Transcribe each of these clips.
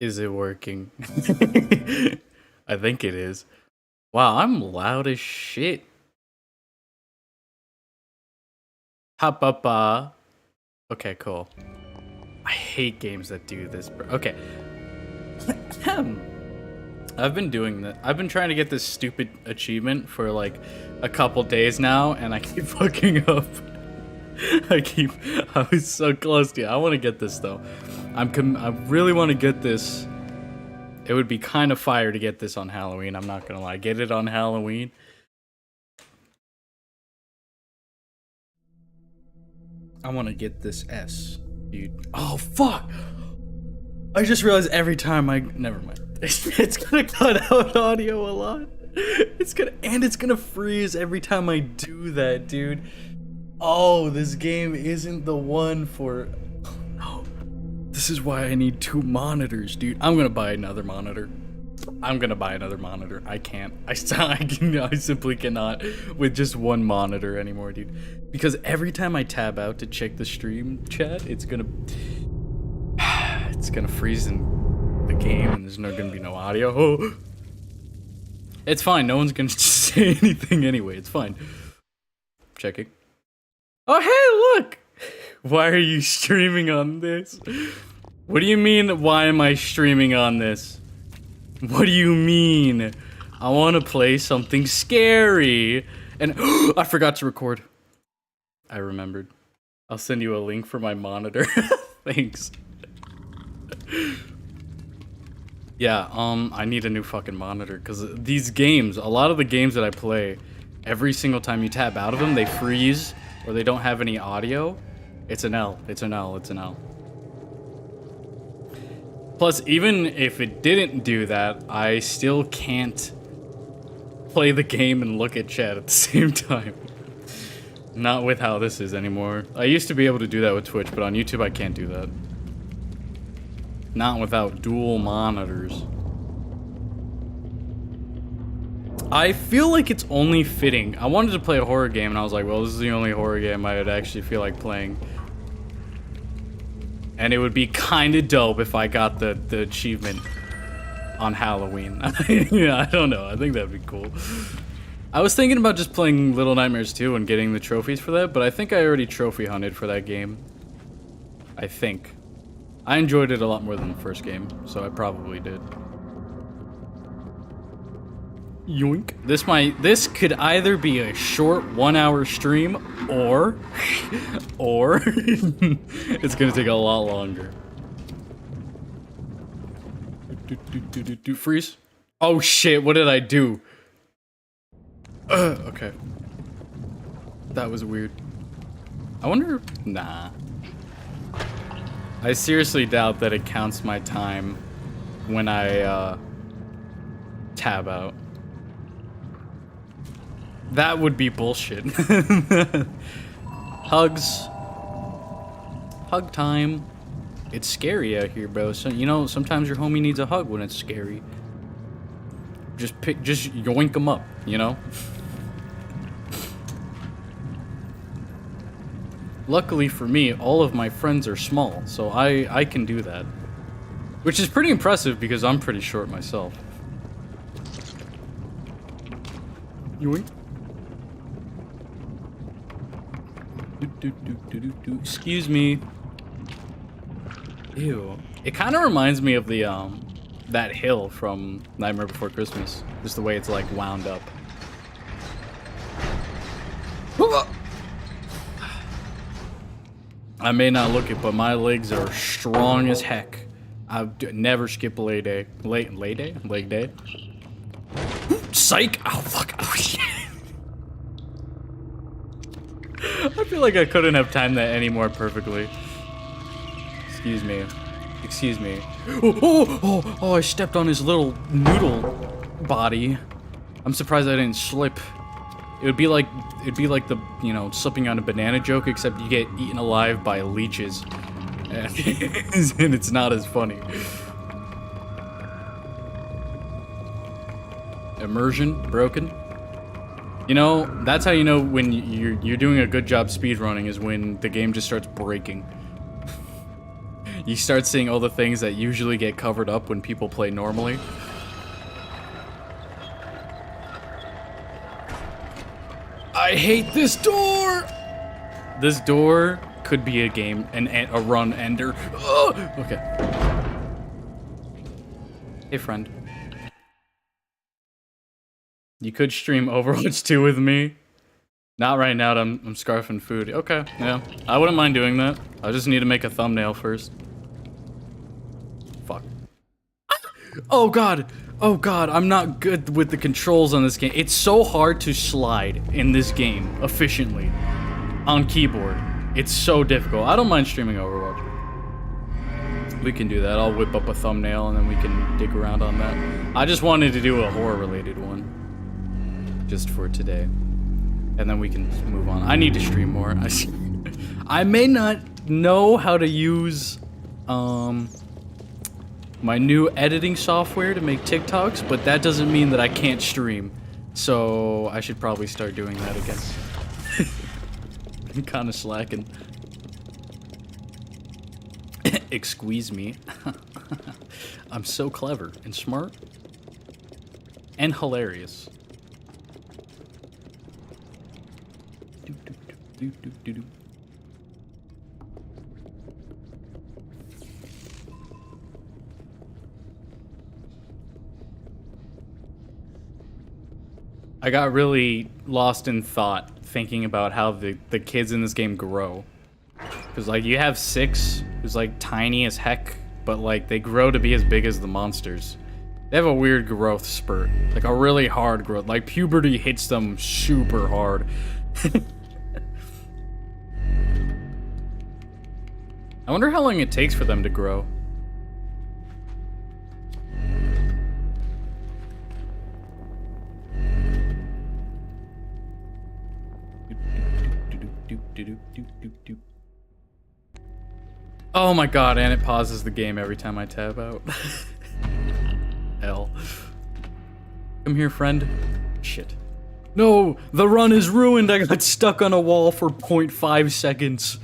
Is it working? I think it is. Wow, I'm loud as shit. Ha-ba-ba. Okay, cool. I hate games that do this, bro. Okay. I've been doing that. I've been trying to get this stupid achievement for like a couple days now, and I keep fucking up. I was so close to it. I want to get this though. I really want to get this. It would be kind of fire to get this on Halloween. I'm not gonna lie. Get it on Halloween. I want to get this S, dude. Oh fuck! I just realized every time never mind. It's gonna cut out audio a lot. It's gonna freeze every time I do that, dude. Oh, this game isn't the one for. Oh, no. This is why I need 2 monitors, dude. I'm gonna buy another monitor. I can't. I simply cannot with just 1 monitor anymore, dude. Because every time I tab out to check the stream chat, it's gonna freeze in the game, and there's gonna be no audio. Oh. It's fine. No one's gonna say anything anyway. It's fine. Checking. Oh, hey, look! Why are you streaming on this? What do you mean, why am I streaming on this? What do you mean? I want to play something scary. And I forgot to record. I remembered. I'll send you a link for my monitor. Thanks. Yeah, I need a new fucking monitor, because these games, a lot of the games that I play, every single time you tab out of them, they freeze, or they don't have any audio. It's an L. It's an L. It's an L. Plus, even if it didn't do that, I still can't play the game and look at chat at the same time. Not with how this is anymore. I used to be able to do that with Twitch, but on YouTube I can't do that. Not without dual monitors. I feel like it's only fitting. I wanted to play a horror game, and I was like, well, this is the only horror game I would actually feel like playing. And it would be kind of dope if I got the achievement on Halloween. Yeah, I don't know. I think that'd be cool. I was thinking about just playing Little Nightmares 2 and getting the trophies for that, but I think I already trophy hunted for that game. I think. I enjoyed it a lot more than the first game, so I probably did. Yoink. This could either be a short 1-hour stream, or it's gonna take a lot longer. Freeze. Oh shit, what did I do? Okay. That was weird. I wonder, nah. I seriously doubt that it counts my time when I, tab out. That would be bullshit. Hugs. Hug time. It's scary out here, bro. So, you know, sometimes your homie needs a hug when it's scary. Just yoink them up, you know? Luckily for me, all of my friends are small, so I can do that. Which is pretty impressive because I'm pretty short myself. Yoink. Excuse me. Ew. It kind of reminds me of the that hill from Nightmare Before Christmas. Just the way it's like wound up. I may not look it, but my legs are strong as heck. I never skip a leg day. Leg day. Psych! Oh fuck! Oh shit! I feel like I couldn't have timed that any more perfectly. Excuse me. Excuse me. Oh, I stepped on his little noodle body. I'm surprised I didn't slip. It'd be like the, you know, slipping on a banana joke, except you get eaten alive by leeches. And it's not as funny. Immersion broken. You know, that's how you know when you're doing a good job speedrunning, is when the game just starts breaking. You start seeing all the things that usually get covered up when people play normally. I hate this door! This door could be a game, a run ender. Oh, okay. Hey, friend. You could stream Overwatch 2 with me. Not right now, I'm scarfing food. Okay, yeah. I wouldn't mind doing that. I just need to make a thumbnail first. Fuck. Oh god! Oh god, I'm not good with the controls on this game. It's so hard to slide in this game efficiently on keyboard. It's so difficult. I don't mind streaming Overwatch. We can do that. I'll whip up a thumbnail and then we can dig around on that. I just wanted to do a horror-related one. Just for today. And then we can move on. I need to stream more. I may not know how to use my new editing software to make TikToks, but that doesn't mean that I can't stream. So I should probably start doing that again. I'm kind of slacking. Excuse me. I'm so clever and smart and hilarious. I got really lost in thought thinking about how the kids in this game grow. Because, like, you have 6 who's, like, tiny as heck, but, like, they grow to be as big as the monsters. They have a weird growth spurt. Like, a really hard growth. Like, puberty hits them super hard. I wonder how long it takes for them to grow. Oh my god, and it pauses the game every time I tab out. Hell. Come here, friend. Shit. No, the run is ruined. I got stuck on a wall for 0.5 seconds.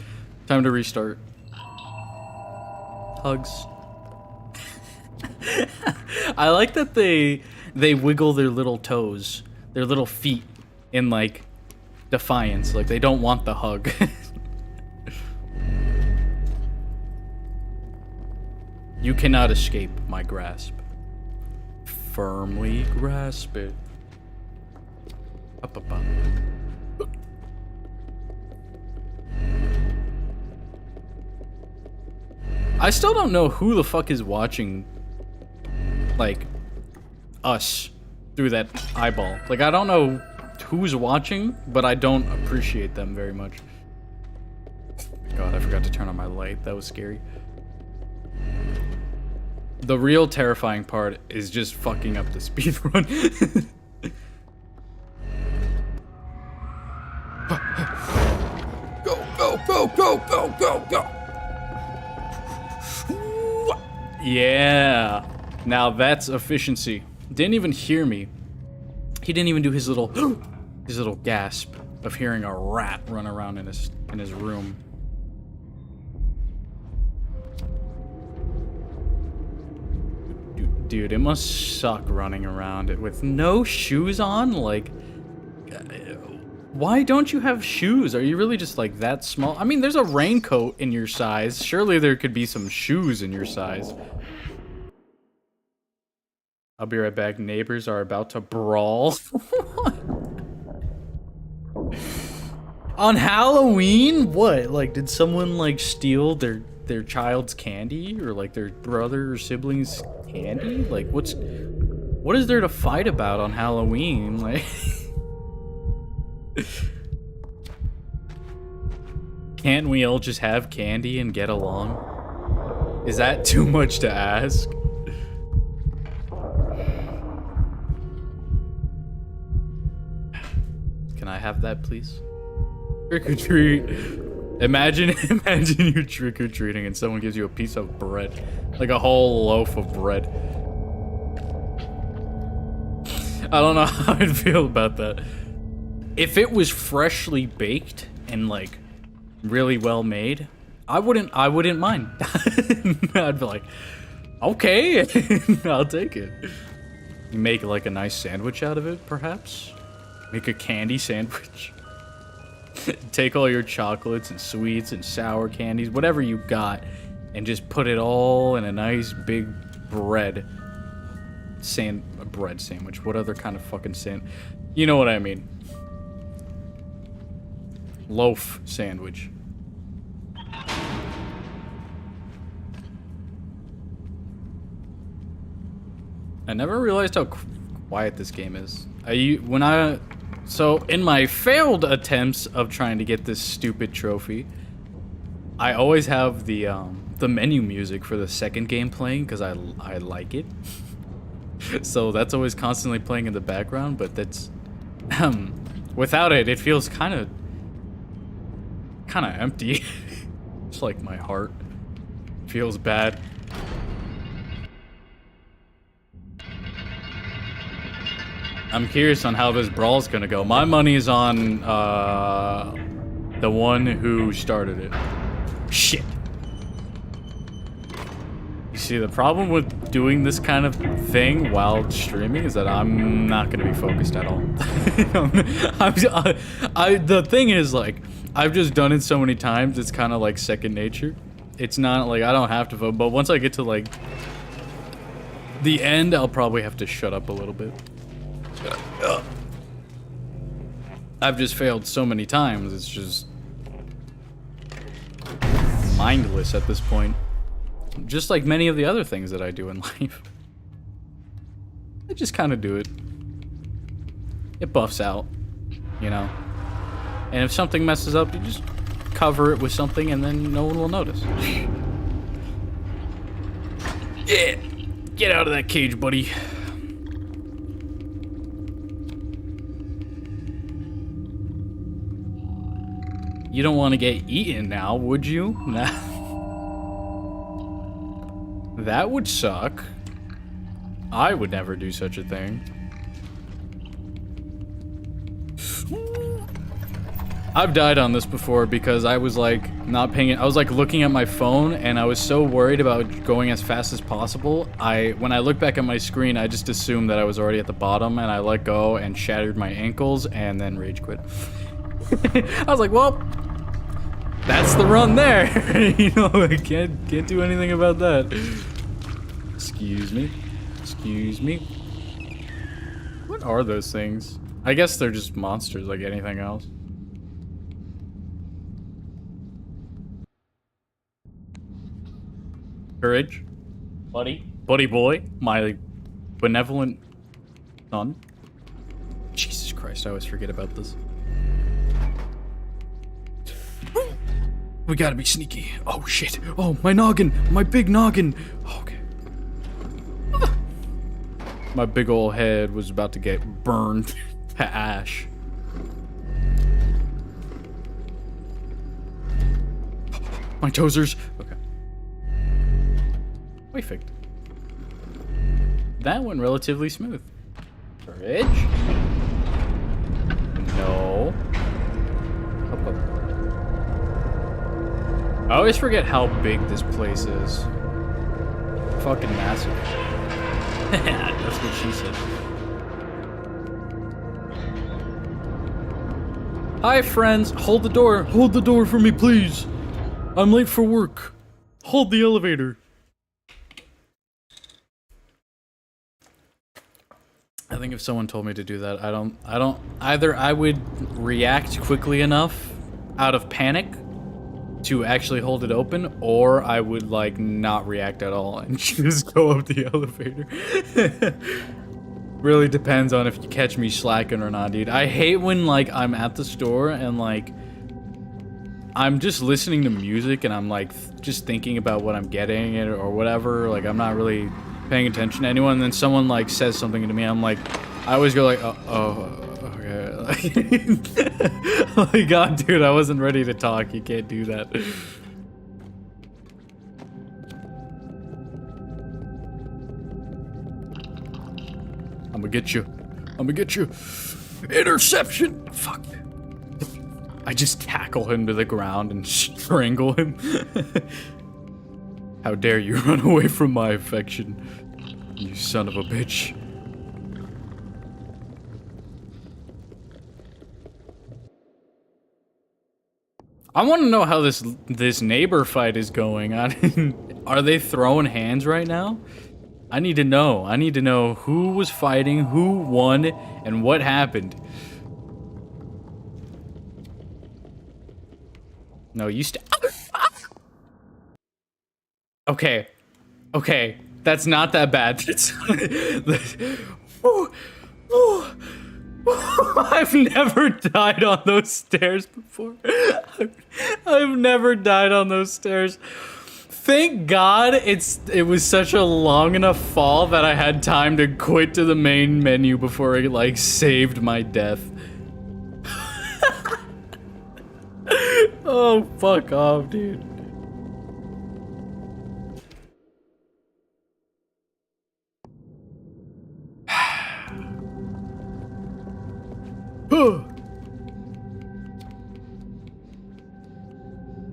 Time to restart. Hugs. I like that they wiggle their little toes, their little feet in like defiance, like they don't want the hug. You cannot escape my grasp. Firmly grasp it. Up, up, up. I still don't know who the fuck is watching, like, us through that eyeball. Like, I don't know who's watching, but I don't appreciate them very much. God, I forgot to turn on my light. That was scary. The real terrifying part is just fucking up the speedrun. Go, go, go, go, go, go, go. Yeah. Now that's efficiency. Didn't even hear me. He didn't even do his little gasp of hearing a rat run around in his room. Dude, it must suck running around it with no shoes on. Like, why don't you have shoes? Are you really just like that small? I mean, there's a raincoat in your size. Surely there could be some shoes in your size. I'll be right back. Neighbors are about to brawl. On Halloween? What? Like, did someone like steal their child's candy, or like their brother or siblings' candy? Like, what is there to fight about on Halloween? Like, can't we all just have candy and get along? Is that too much to ask? Can I have that, please? Trick or treat. Imagine you trick-or-treating and someone gives you a piece of bread. Like a whole loaf of bread. I don't know how I'd feel about that. if it was freshly baked and like really well made, I wouldn't mind. I'd be like, okay, I'll take it. You make like a nice sandwich out of it, perhaps? Make a candy sandwich. Take all your chocolates and sweets and sour candies, whatever you got, and just put it all in a nice big bread sandwich. What other kind of fucking you know what I mean? Loaf sandwich. I never realized how quiet this game is. So in my failed attempts of trying to get this stupid trophy, I always have the menu music for the second game playing because I like it. So that's always constantly playing in the background, but that's without it, it feels kind of empty. It's like my heart feels bad. I'm curious on how this brawl's gonna go. My money's on the one who started it. Shit. You see, the problem with doing this kind of thing while streaming is that I'm not gonna be focused at all. The thing is, like, I've just done it so many times, it's kind of like second nature. It's not like I don't have to vote, but once I get to like the end, I'll probably have to shut up a little bit. I've just failed so many times, it's just mindless at this point. Just like many of the other things that I do in life. I just kind of do it. It buffs out, you know? And if something messes up, you just cover it with something and then no one will notice. Yeah! Get out of that cage, buddy. You don't want to get eaten now, would you? That would suck. I would never do such a thing. I've died on this before because I was like not paying it. I was like looking at my phone and I was so worried about going as fast as possible. When I look back at my screen, I just assumed that I was already at the bottom and I let go and shattered my ankles and then rage quit. I was like, well, that's the run there. You know, I can't do anything about that. Excuse me. Excuse me. What are those things? I guess they're just monsters like anything else. Courage. Buddy. Buddy boy. My benevolent son. Jesus Christ, I always forget about this. We gotta be sneaky. Oh shit. Oh, my noggin. My big noggin. Okay. My big old head was about to get burned to ash. My toesers. Okay. Perfect. That went relatively smooth. Courage. No. Up, up. I always forget how big this place is. Fucking massive. That's what she said. Hi, friends. Hold the door. Hold the door for me, please. I'm late for work. Hold the elevator. I think if someone told me to do that, either I would react quickly enough out of panic to actually hold it open, or I would like not react at all and just go up the elevator. Really depends on if you catch me slacking or not, dude. I hate when like I'm at the store and like I'm just listening to music and I'm like just thinking about what I'm getting or whatever. Like I'm not really paying attention to anyone, and then someone like says something to me. I'm like, I always go like, oh. Okay. Oh my god, dude, I wasn't ready to talk. You can't do that. I'm gonna get you. I'm gonna get you. Interception! Fuck. I just tackle him to the ground and strangle him. How dare you run away from my affection, you son of a bitch. I want to know how this neighbor fight is going. Are they throwing hands right now? I need to know. I need to know who was fighting, who won, and what happened. No, you Okay. Okay. That's not that bad. I've never died on those stairs before. I've never died on those stairs. Thank God it was such a long enough fall that I had time to quit to the main menu before it like saved my death. Oh, fuck off, dude.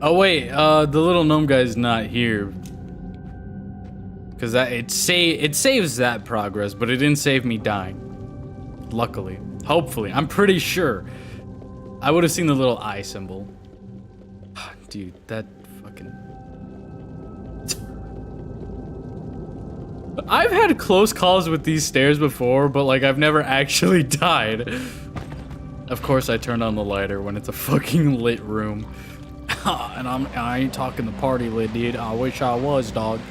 Oh wait, the little gnome guy's not here. Cause it saves that progress, but it didn't save me dying. Luckily. Hopefully. I'm pretty sure. I would have seen the little eye symbol. Dude, that fucking... I've had close calls with these stairs before, but like I've never actually died. Of course I turned on the lighter when it's a fucking lit room. And I ain't talking the party lit, dude. I wish I was, dog.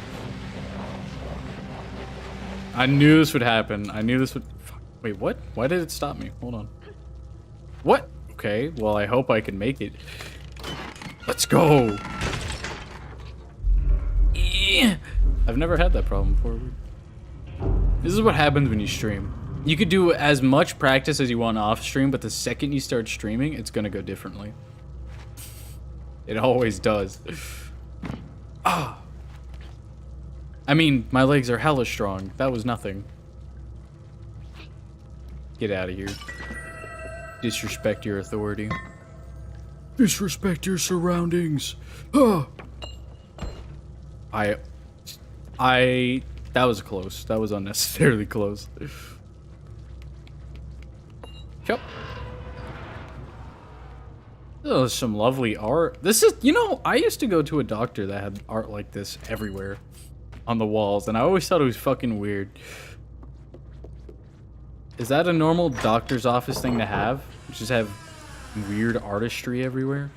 I knew this would happen. I knew this would... Fuck. Wait, what? Why did it stop me? Hold on. What? Okay, well I hope I can make it. Let's go! Yeah. I've never had that problem before. This is what happens when you stream. You could do as much practice as you want off stream, but the second you start streaming, it's gonna go differently. It always does. Ah. I mean, my legs are hella strong. That was nothing. Get out of here. Disrespect your authority. Disrespect your surroundings. Ah. That was close. That was unnecessarily close. Yep. Oh, some lovely art. This is, you know, I used to go to a doctor that had art like this everywhere on the walls, and I always thought it was fucking weird. Is that a normal doctor's office thing to have? Just have weird artistry everywhere?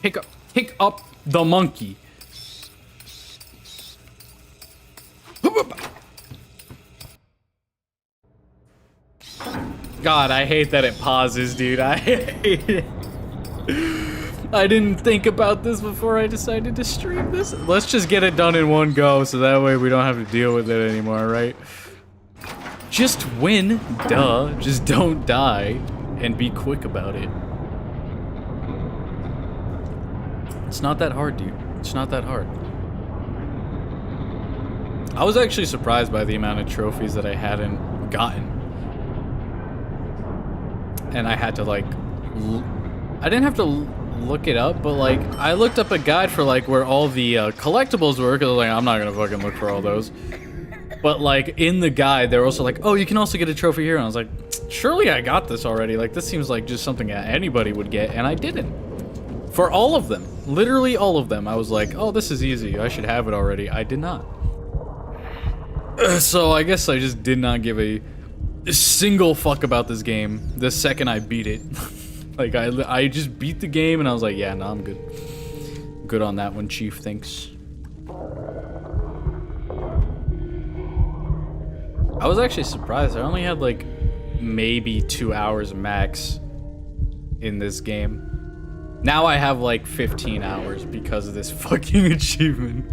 Pick up the monkey. God, I hate that it pauses, dude. I hate it. I didn't think about this before I decided to stream this. Let's just get it done in one go, so that way we don't have to deal with it anymore, right? Just win, duh. Just don't die, and be quick about it. It's not that hard, dude. It's not that hard. I was actually surprised by the amount of trophies that I hadn't gotten. And I had to like, I didn't have to look it up, but like, I looked up a guide for like where all the collectibles were, because I was like, I'm not gonna fucking look for all those. But like, in the guide, they were also like, oh, you can also get a trophy here, and I was like, surely I got this already. Like, this seems like just something that anybody would get, and I didn't. For all of them, literally all of them, I was like, oh, this is easy, I should have it already. I did not. So I guess I just did not give a single fuck about this game the second I beat it. Like, I just beat the game and I was like, yeah, no, I'm good. Good on that one, Chief, thanks. I was actually surprised. I only had like maybe 2 hours max in this game. Now I have like 15 hours because of this fucking achievement.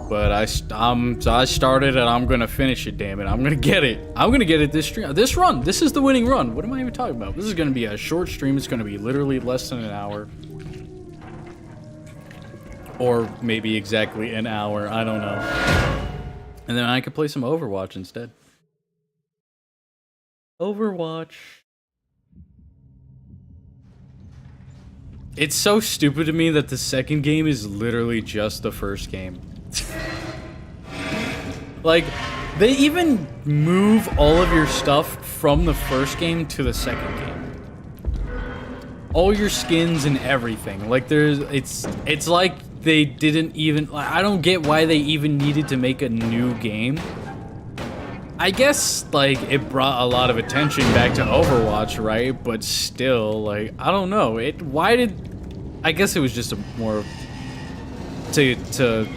But I started and I'm gonna finish it, damn it. I'm gonna get it. I'm gonna get it this stream. This run. This is the winning run. What am I even talking about? This is gonna be a short stream. It's gonna be literally less than an hour. Or maybe exactly an hour, I don't know. And then I could play some Overwatch instead. Overwatch. It's so stupid to me that the second game is literally just the first game. Like, they even move all of your stuff from the first game to the second game. All your skins and everything. Like, it's like they didn't even, I don't get why they even needed to make a new game. I guess, like, it brought a lot of attention back to Overwatch, right? But still, like, I don't know. I guess it was just a more to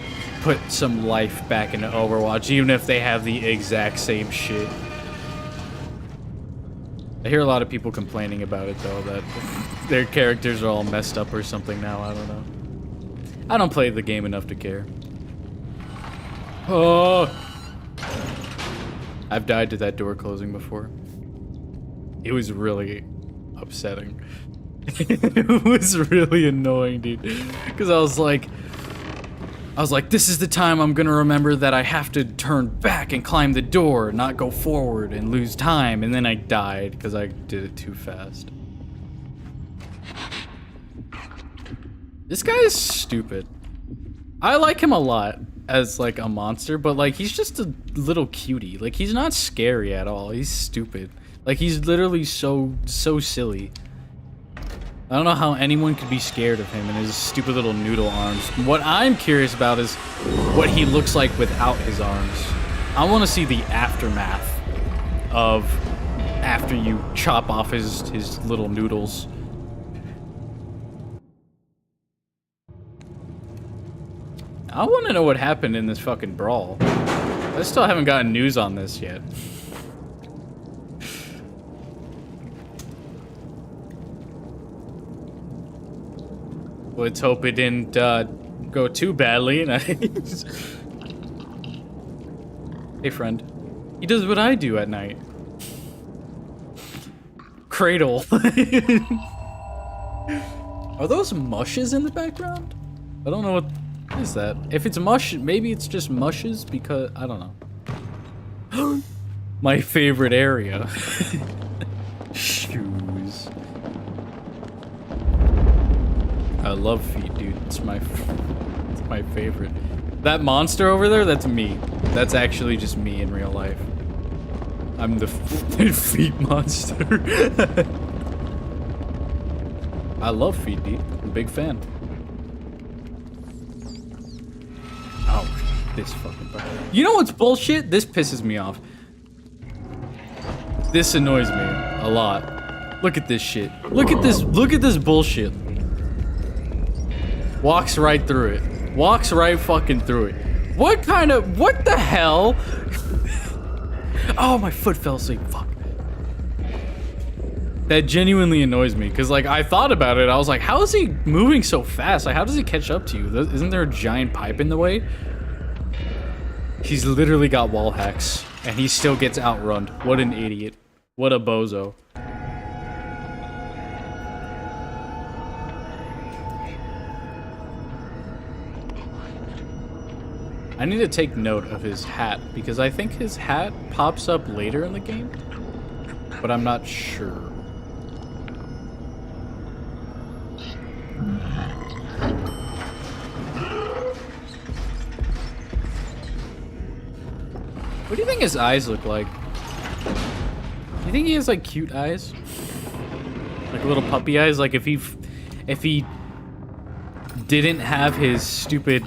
put some life back into Overwatch, even if they have the exact same shit. I hear a lot of people complaining about it, though, that their characters are all messed up or something now. I don't know. I don't play the game enough to care. Oh! I've died to that door closing before. It was really upsetting. It was really annoying, dude. Because I was like, this is the time I'm gonna remember that I have to turn back and climb the door, not go forward and lose time. And then I died because I did it too fast. This guy is stupid. I like him a lot as like a monster, but like he's just a little cutie. Like he's not scary at all. He's stupid. Like he's literally so silly. I don't know how anyone could be scared of him and his stupid little noodle arms. What I'm curious about is what he looks like without his arms. I want to see the aftermath of after you chop off his little noodles. I want to know what happened in this fucking brawl. I still haven't gotten news on this yet. Let's hope it didn't go too badly. Hey, friend. He does what I do at night. Cradle. Are those mushes in the background? I don't know what is that. If it's mush, maybe it's just mushes because I don't know. My favorite area. Shoes. I love feet, dude. It's my favorite. That monster over there, that's me. That's actually just me in real life. I'm the feet monster. I love feet, dude. I'm a big fan. Oh, this fucking part. You know what's bullshit? This pisses me off. This annoys me a lot. Look at this shit. Look at this bullshit. Walks right through it. Walks right fucking through it. What the hell? Oh, my foot fell asleep. Fuck. That genuinely annoys me, because, like, I thought about it. I was like, how is he moving so fast? Like, how does he catch up to you? Isn't there a giant pipe in the way? He's literally got wall hacks, and he still gets outrun. What an idiot. What a bozo. I need to take note of his hat, because I think his hat pops up later in the game, but I'm not sure. What do you think his eyes look like? Do you think he has like cute eyes? Like little puppy eyes? Like if he didn't have his stupid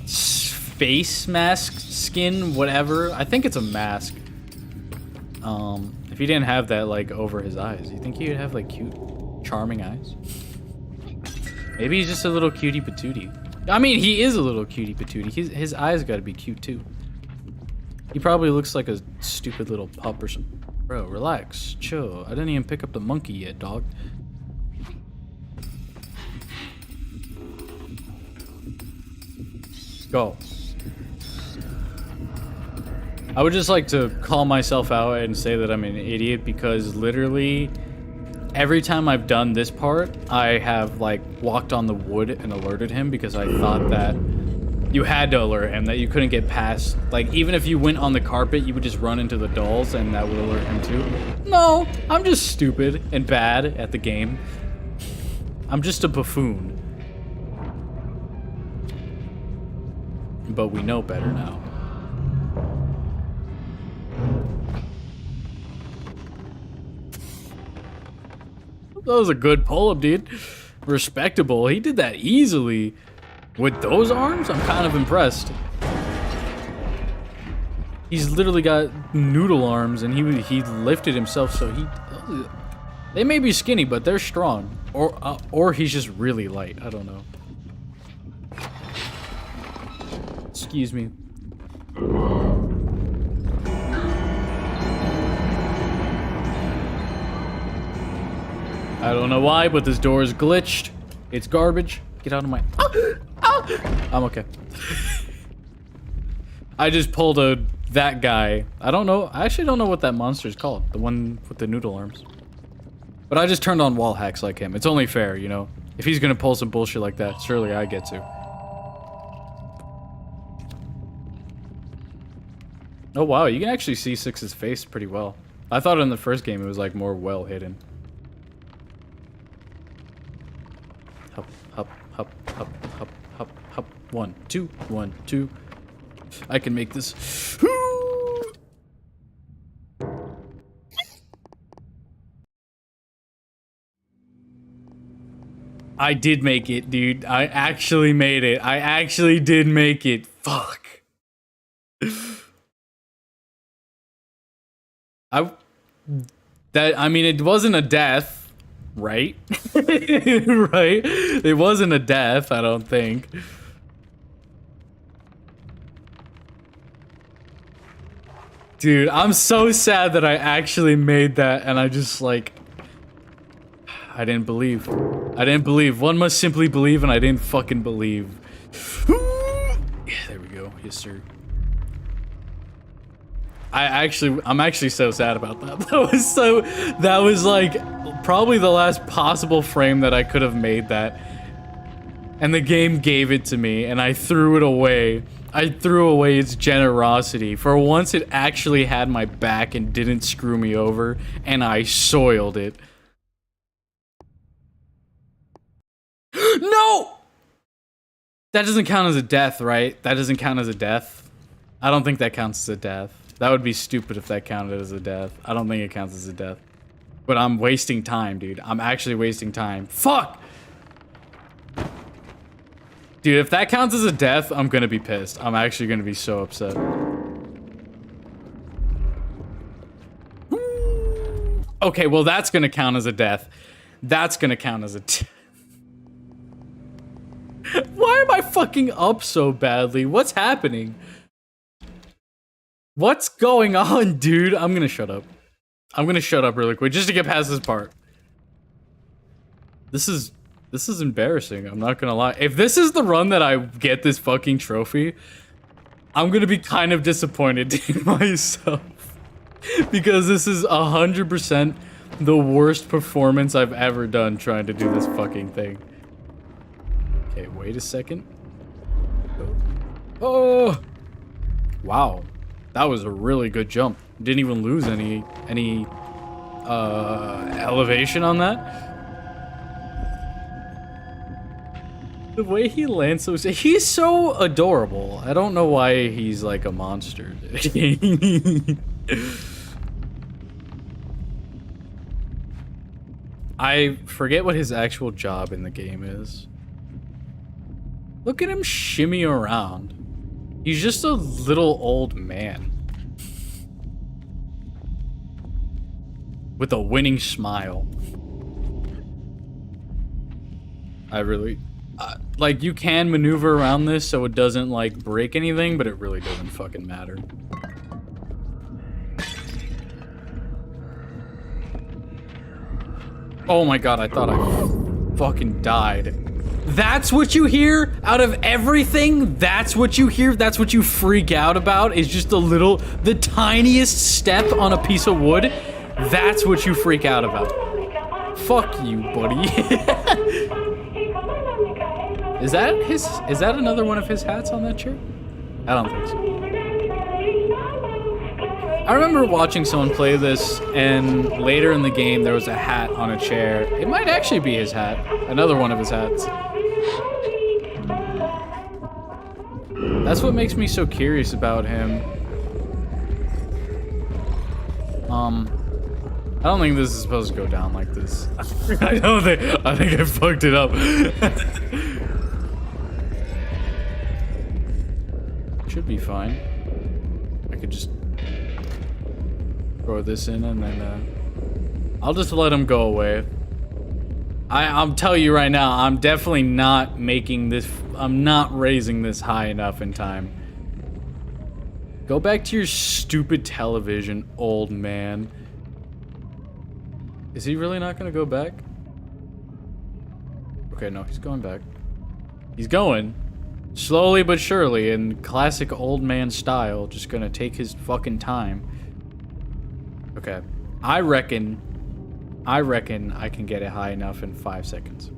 face mask skin, whatever. I think it's a mask. If he didn't have that like over his eyes, you think he would have like cute, charming eyes? Maybe he's just a little cutie patootie. I mean, he is a little cutie patootie. His eyes gotta be cute too. He probably looks like a stupid little pup or something. Bro, relax, chill. I didn't even pick up the monkey yet, dog. Go. I would just like to call myself out and say that I'm an idiot because literally every time I've done this part, I have like walked on the wood and alerted him because I thought that you had to alert him, that you couldn't get past. Like, even if you went on the carpet, you would just run into the dolls and that would alert him too. No, I'm just stupid and bad at the game. I'm just a buffoon. But we know better now. That was a good pull-up, dude. Respectable. He did that easily. With those arms, I'm kind of impressed. He's literally got noodle arms, and he lifted himself, so he... They may be skinny, but they're strong. Or he's just really light. I don't know. Excuse me. I don't know why, but this door is glitched. It's garbage. Get out of my... I'm okay. I just pulled that guy. I don't know. I actually don't know what that monster is called. The one with the noodle arms. But I just turned on wall hacks like him. It's only fair, you know? If he's gonna pull some bullshit like that, surely I get to. Oh wow, you can actually see Six's face pretty well. I thought in the first game it was like more well hidden. Hop, hop, hop, hop, hop, hop, hop. 1, 2, 1, 2. I can make this. I did make it, dude. I actually made it. I actually did make it. Fuck. I mean, it wasn't a death, right? Right? It wasn't a death, I don't think. Dude, I'm so sad that I actually made that and I just like... I didn't believe. I didn't believe. One must simply believe and I didn't fucking believe. Yeah, there we go. Yes, sir. I'm actually so sad about that. That was like probably the last possible frame that I could have made that. And the game gave it to me and I threw it away. I threw away its generosity. For once it actually had my back and didn't screw me over and I soiled it. No! That doesn't count as a death, right? That doesn't count as a death. I don't think that counts as a death. That would be stupid if that counted as a death. I don't think it counts as a death. But I'm wasting time, dude. I'm actually wasting time. Fuck! Dude, if that counts as a death, I'm gonna be pissed. I'm actually gonna be so upset. Okay, well that's gonna count as a death. That's gonna count as a death. Why am I fucking up so badly? What's happening? What's going on, dude? I'm gonna shut up. I'm gonna shut up really quick just to get past this part. This is embarrassing. I'm not gonna lie. If this is the run that I get this fucking trophy, I'm gonna be kind of disappointed in myself. Because this is 100% the worst performance I've ever done trying to do this fucking thing. Okay, wait a second. Oh! Wow. That was a really good jump. Didn't even lose any elevation on that. The way he lands so... He's so adorable. I don't know why he's like a monster. I forget what his actual job in the game is. Look at him shimmy around. He's just a little old man. With a winning smile. I really... like, you can maneuver around this so it doesn't, like, break anything, but it really doesn't fucking matter. Oh my god, I thought I fucking died. That's what you hear out of everything? That's what you hear? That's what you freak out about? Is just the tiniest step on a piece of wood? That's what you freak out about. fuck you, buddy. Is that another one of his hats on that chair? I don't think so. I remember watching someone play this, and later in the game there was a hat on a chair. It might actually be his hat. Another one of his hats. That's what makes me so curious about him. I don't think this is supposed to go down like this. I think I fucked it up. Should be fine. I could just throw this in and then I'll just let him go away. I'm telling you right now, I'm definitely not making this, I'm not raising this high enough in time. Go back to your stupid television, old man. Is he really not gonna go back? Okay, no, he's going back. He's going. Slowly but surely, in classic old man style, just gonna take his fucking time. Okay. I reckon I can get it high enough in 5 seconds.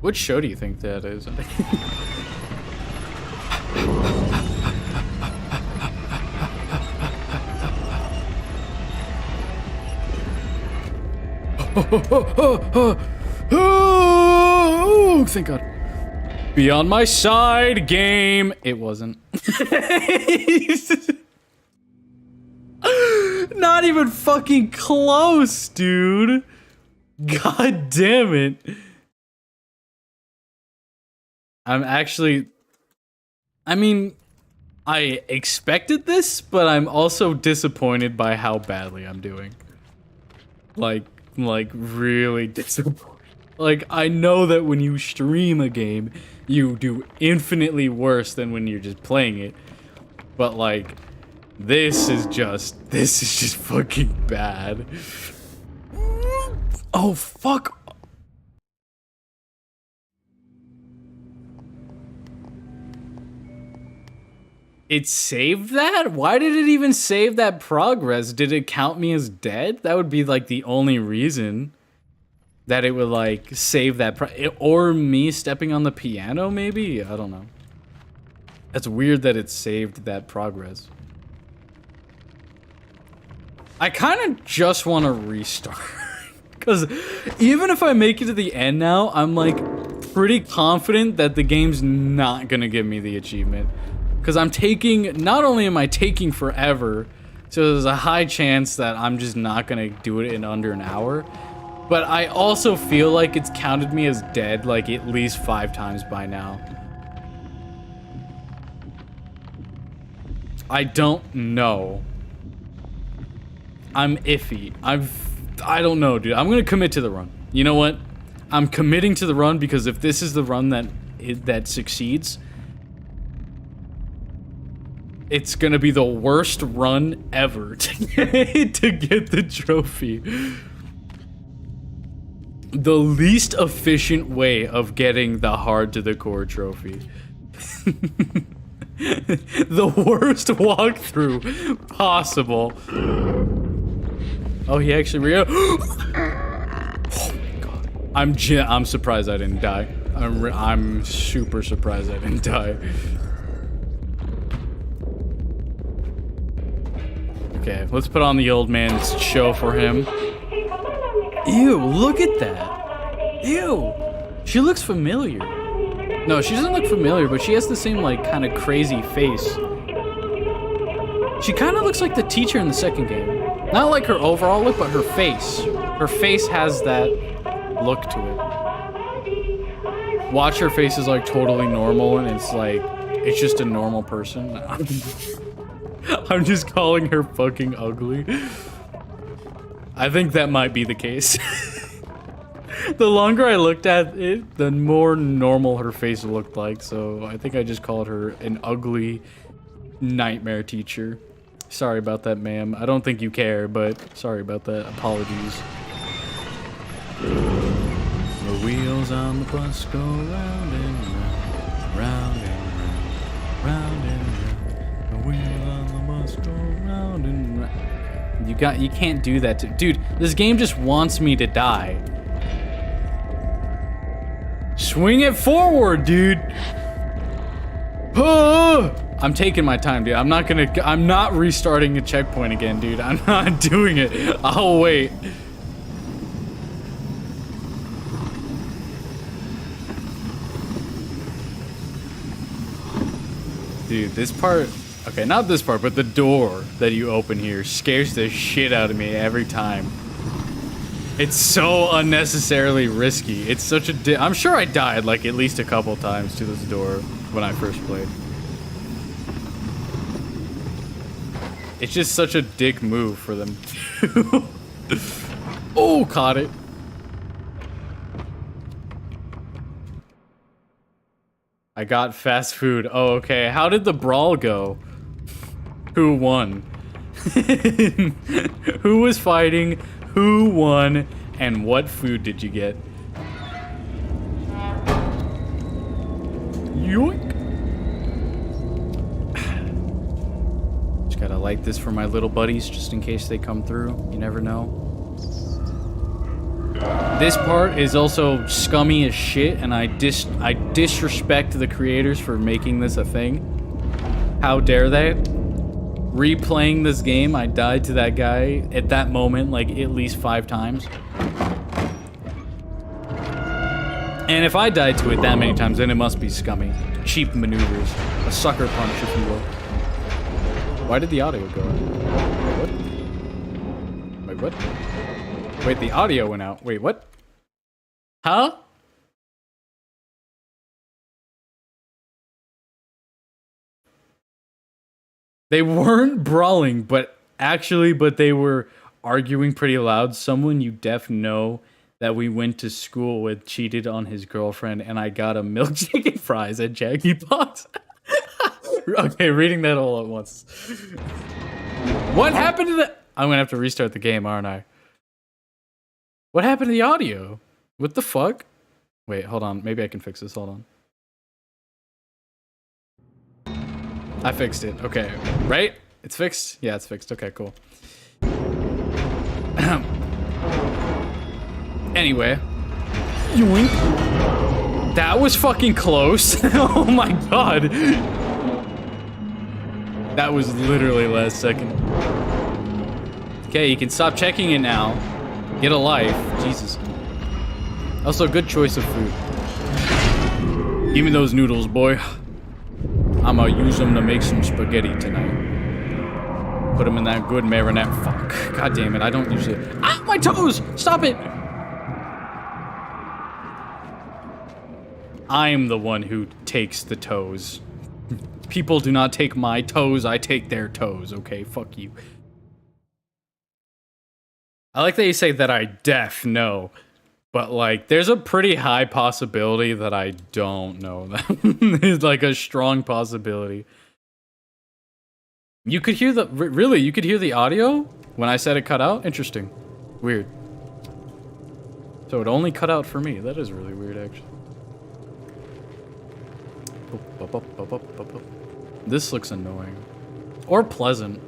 Which show do you think that is? Oh, thank God. Be on my side, game. It wasn't. Not even fucking close, dude. God damn it. I mean, I expected this, but I'm also disappointed by how badly I'm doing. Like really disappointed. Like, I know that when you stream a game, you do infinitely worse than when you're just playing it. But like, this is just fucking bad. Oh, fuck. It saved that? Why did it even save that progress? Did it count me as dead? That would be like the only reason that it would like save that or me stepping on the piano maybe? I don't know. That's weird that it saved that progress. I kind of just want to restart. Because even if I make it to the end now, I'm like pretty confident that the game's not gonna give me the achievement. Because I'm taking, not only am I taking forever, so there's a high chance that I'm just not gonna do it in under an hour, but I also feel like it's counted me as dead like at least 5 times by now. I don't know. I'm iffy. I don't know, dude. I'm gonna commit to the run. You know what? I'm committing to the run because if this is the run that succeeds, it's gonna be the worst run ever to get the trophy. The least efficient way of getting the hard to the core trophy. The worst walkthrough possible. Oh, he actually oh my God. I'm surprised I didn't die. I'm super surprised I didn't die. Okay, let's put on the old man's show for him. Ew, look at that. Ew. She looks familiar. No, she doesn't look familiar, but she has the same, like, kind of crazy face. She kind of looks like the teacher in the second game. Not like her overall look, but her face. Her face has that look to it. Watch, her face is, like, totally normal, and it's, like, it's just a normal person. I'm just calling her fucking ugly. I think that might be the case. The longer I looked at it, the more normal her face looked like, so I think I just called her an ugly nightmare teacher. Sorry about that, ma'am. I don't think you care, but sorry about that. Apologies. The wheels on the bus go round and round, round and round, round and round. The wheels on the bus Just go round and round. You can't do that to, dude, this game just wants me to die. Swing it forward, dude. I'm taking my time, dude. I'm not restarting a checkpoint again, dude. I'm not doing it. I'll wait. Dude, this part, okay, not this part, but the door that you open here scares the shit out of me every time. It's so unnecessarily risky. It's such a I'm sure I died like at least a couple times to this door when I first played. It's just such a dick move for them. Oh, caught it. I got fast food. Oh, okay. How did the brawl go? Who won? Who was fighting? Who won? And what food did you get? Yoink. Just gotta light this for my little buddies just in case they come through. You never know. This part is also scummy as shit, and I disrespect the creators for making this a thing. How dare they? Replaying this game, I died to that guy at that moment like at least 5 times. And if I died to it that many times, then it must be scummy. Cheap maneuvers. A sucker punch, if you will. Why did the audio go out? What? Wait, what? Wait, the audio went out. Wait, what? Huh? They weren't brawling, but they were arguing pretty loud. Someone you def know that we went to school with cheated on his girlfriend, and I got a milkshake and fries at Jackie Box. Okay, reading that all at once. What happened to the... I'm gonna have to restart the game, aren't I? What happened to the audio? What the fuck? Wait, hold on. Maybe I can fix this. Hold on. I fixed it. Okay. Right? It's fixed? Yeah, it's fixed. Okay, cool. Anyway. Yoink. That was fucking close. Oh my god. That was literally last second. Okay, you can stop checking it now. Get a life. Jesus. Also, good choice of food. Give me those noodles, boy. I'ma use them to make some spaghetti tonight. Put them in that good marinette. Fuck. God damn it. I don't usually... Ah, my toes! Stop it! I'm the one who takes the toes. People do not take my toes. I take their toes, okay? Fuck you. I like that you say that I def know. But, like, there's a pretty high possibility that I don't know that. There's, like, a strong possibility. You could hear the... Really? You could hear the audio when I said it cut out? Interesting. Weird. So it only cut out for me. That is really weird, actually. This looks annoying. Or pleasant.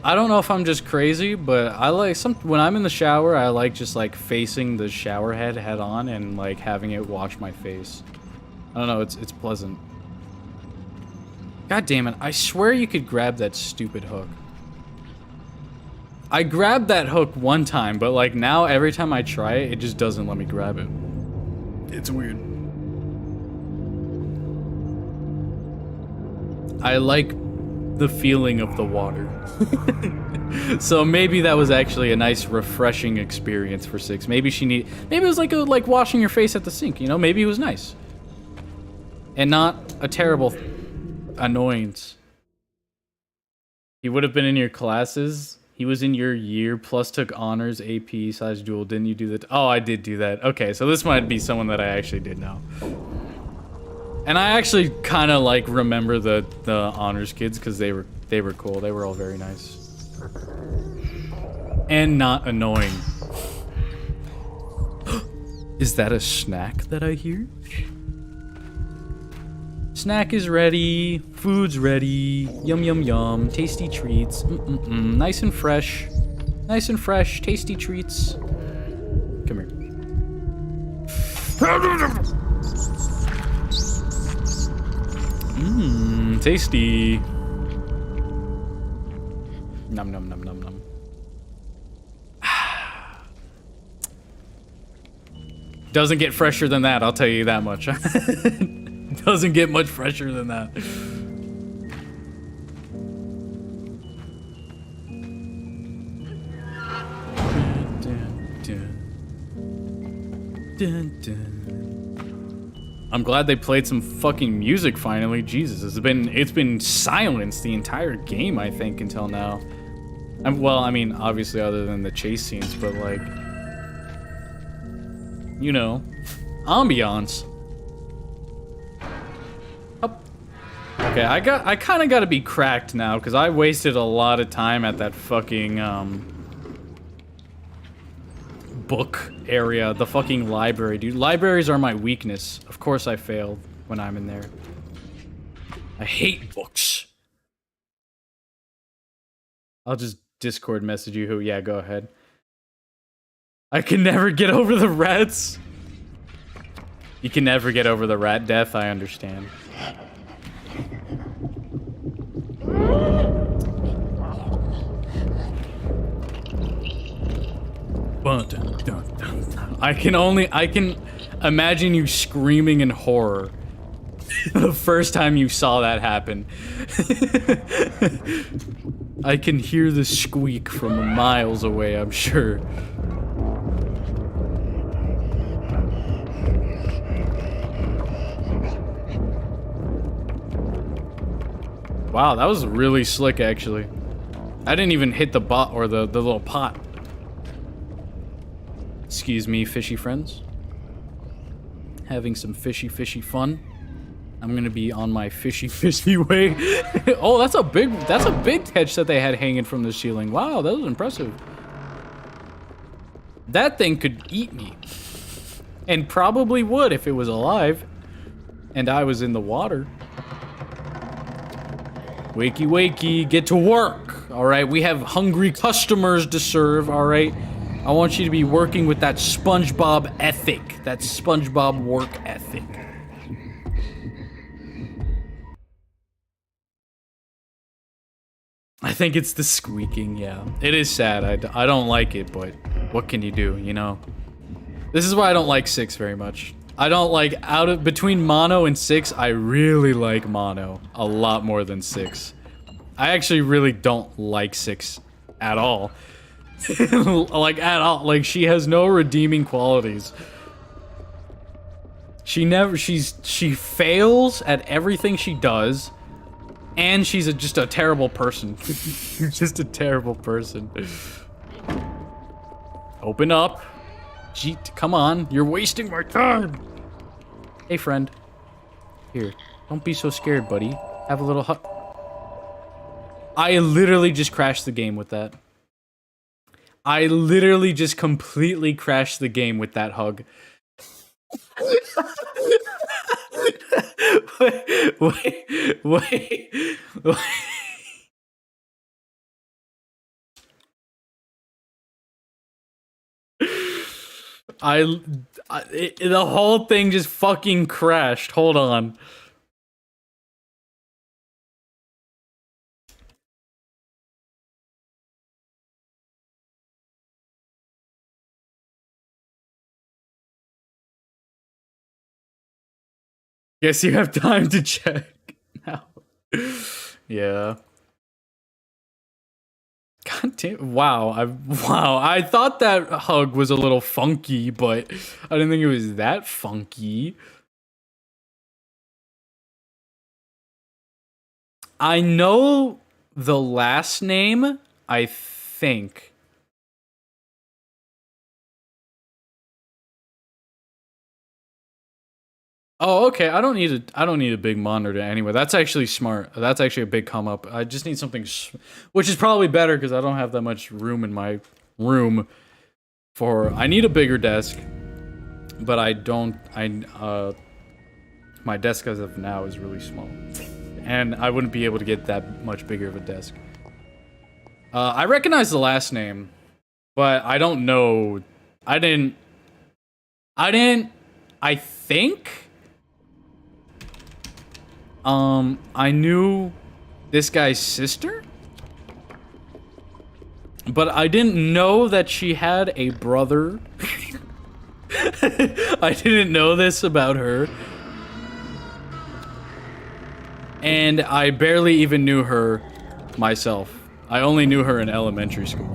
I don't know if I'm just crazy, but I like when I'm in the shower, I like just like facing the shower head on and like having it wash my face. I don't know, it's pleasant. God damn it, I swear you could grab that stupid hook. I grabbed that hook one time, but like now every time I try it, it just doesn't let me grab it. It's weird. I like the feeling of the water. So maybe that was actually a nice refreshing experience for Six. Maybe it was like washing your face at the sink, you know? Maybe it was nice. And not a terrible annoyance. He would have been in your classes. He was in your year plus took honors AP/dual. Didn't you do that? Oh, I did do that. Okay, so this might be someone that I actually did know. And I actually kind of like remember the honors kids because they were cool. They were all very nice. And not annoying. Is that a snack that I hear? Snack is ready. Food's ready. Yum, yum, yum. Tasty treats. Nice and fresh. Nice and fresh. Tasty treats. Come here. Tasty. Nom, nom, nom, nom, nom. Doesn't get fresher than that, I'll tell you that much. Doesn't get much fresher than that. I'm glad they played some fucking music finally. Jesus, it's been silence the entire game, I think, until now. Well, I mean, obviously other than the chase scenes, but like, you know, ambiance. Okay, I kind of got to be cracked now because I wasted a lot of time at that fucking book area, the fucking library, dude. Libraries are my weakness. Of course I failed when I'm in there. I hate books. I'll just Discord message you who, yeah, go ahead. I can never get over the rats. You can never get over the rat death, I understand. I can imagine you screaming in horror the first time you saw that happen. I can hear the squeak from miles away, I'm sure. Wow, that was really slick, actually. I didn't even hit the bot or the little pot. Excuse me, fishy friends. Having some fishy fun. I'm gonna be on my fishy way. Oh, that's a big catch that they had hanging from the ceiling. Wow, that was impressive. That thing could eat me. And probably would if it was alive. And I was in the water. Wakey, wakey, get to work. All right, we have hungry customers to serve, all right? I want you to be working with that SpongeBob ethic, that SpongeBob work ethic. I think it's the squeaking, yeah. It is sad, I don't like it, but what can you do, you know? This is why I don't like 6 very much. I don't like, between Mono and 6, I really like Mono a lot more than 6. I actually really don't like 6 at all. Like, at all. Like, she has no redeeming qualities. She fails at everything she does, and she's just a terrible person. Just a terrible person. Open up. Jeet, come on. You're wasting my time. Hey, friend. Here. Don't be so scared, buddy. Have a little hug. I literally just crashed the game with that. I literally just completely crashed the game with that hug. Wait. The whole thing just fucking crashed. Hold on. Guess you have time to check now. Yeah. God damn. Wow. I thought that hug was a little funky, but I didn't think it was that funky. I know the last name, I think. Oh, okay. I don't need a big monitor anyway. That's actually smart. That's actually a big come up. I just need something, which is probably better because I don't have that much room in my room. I need a bigger desk, but I don't. My desk as of now is really small. And I wouldn't be able to get that much bigger of a desk. I recognize the last name, but I don't know. I think I knew this guy's sister, but I didn't know that she had a brother. I didn't know this about her. And I barely even knew her myself. I only knew her in elementary school.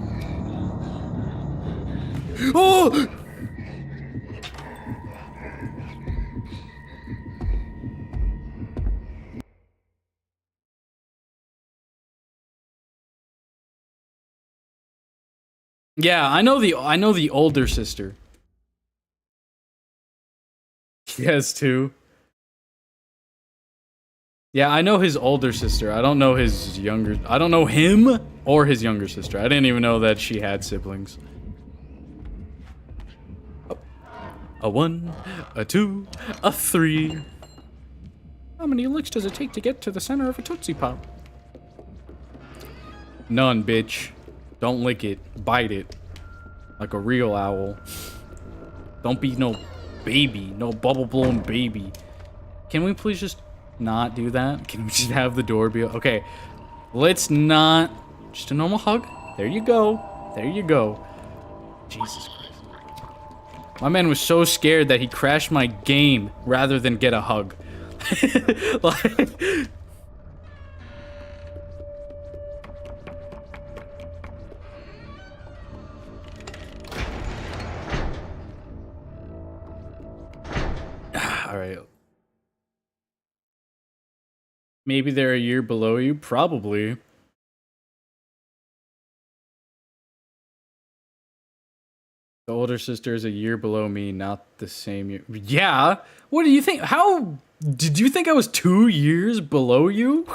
Oh! Yeah, I know the older sister. He has two. Yeah, I know his older sister. I don't know his younger. I don't know him or his younger sister. I didn't even know that she had siblings. A 1, a 2, a 3. How many licks does it take to get to the center of a Tootsie Pop? None, bitch. Don't lick it. Bite it. Like a real owl. Don't be no baby. No bubble blowing baby. Can we please just not do that? Can we just have the door be... Okay. Let's not... Just a normal hug. There you go. There you go. Jesus Christ. My man was so scared that he crashed my game rather than get a hug. Like... Alright. Maybe they're a year below you? Probably. The older sister is a year below me, not the same year. Yeah? What do you think? How... Did you think I was 2 years below you?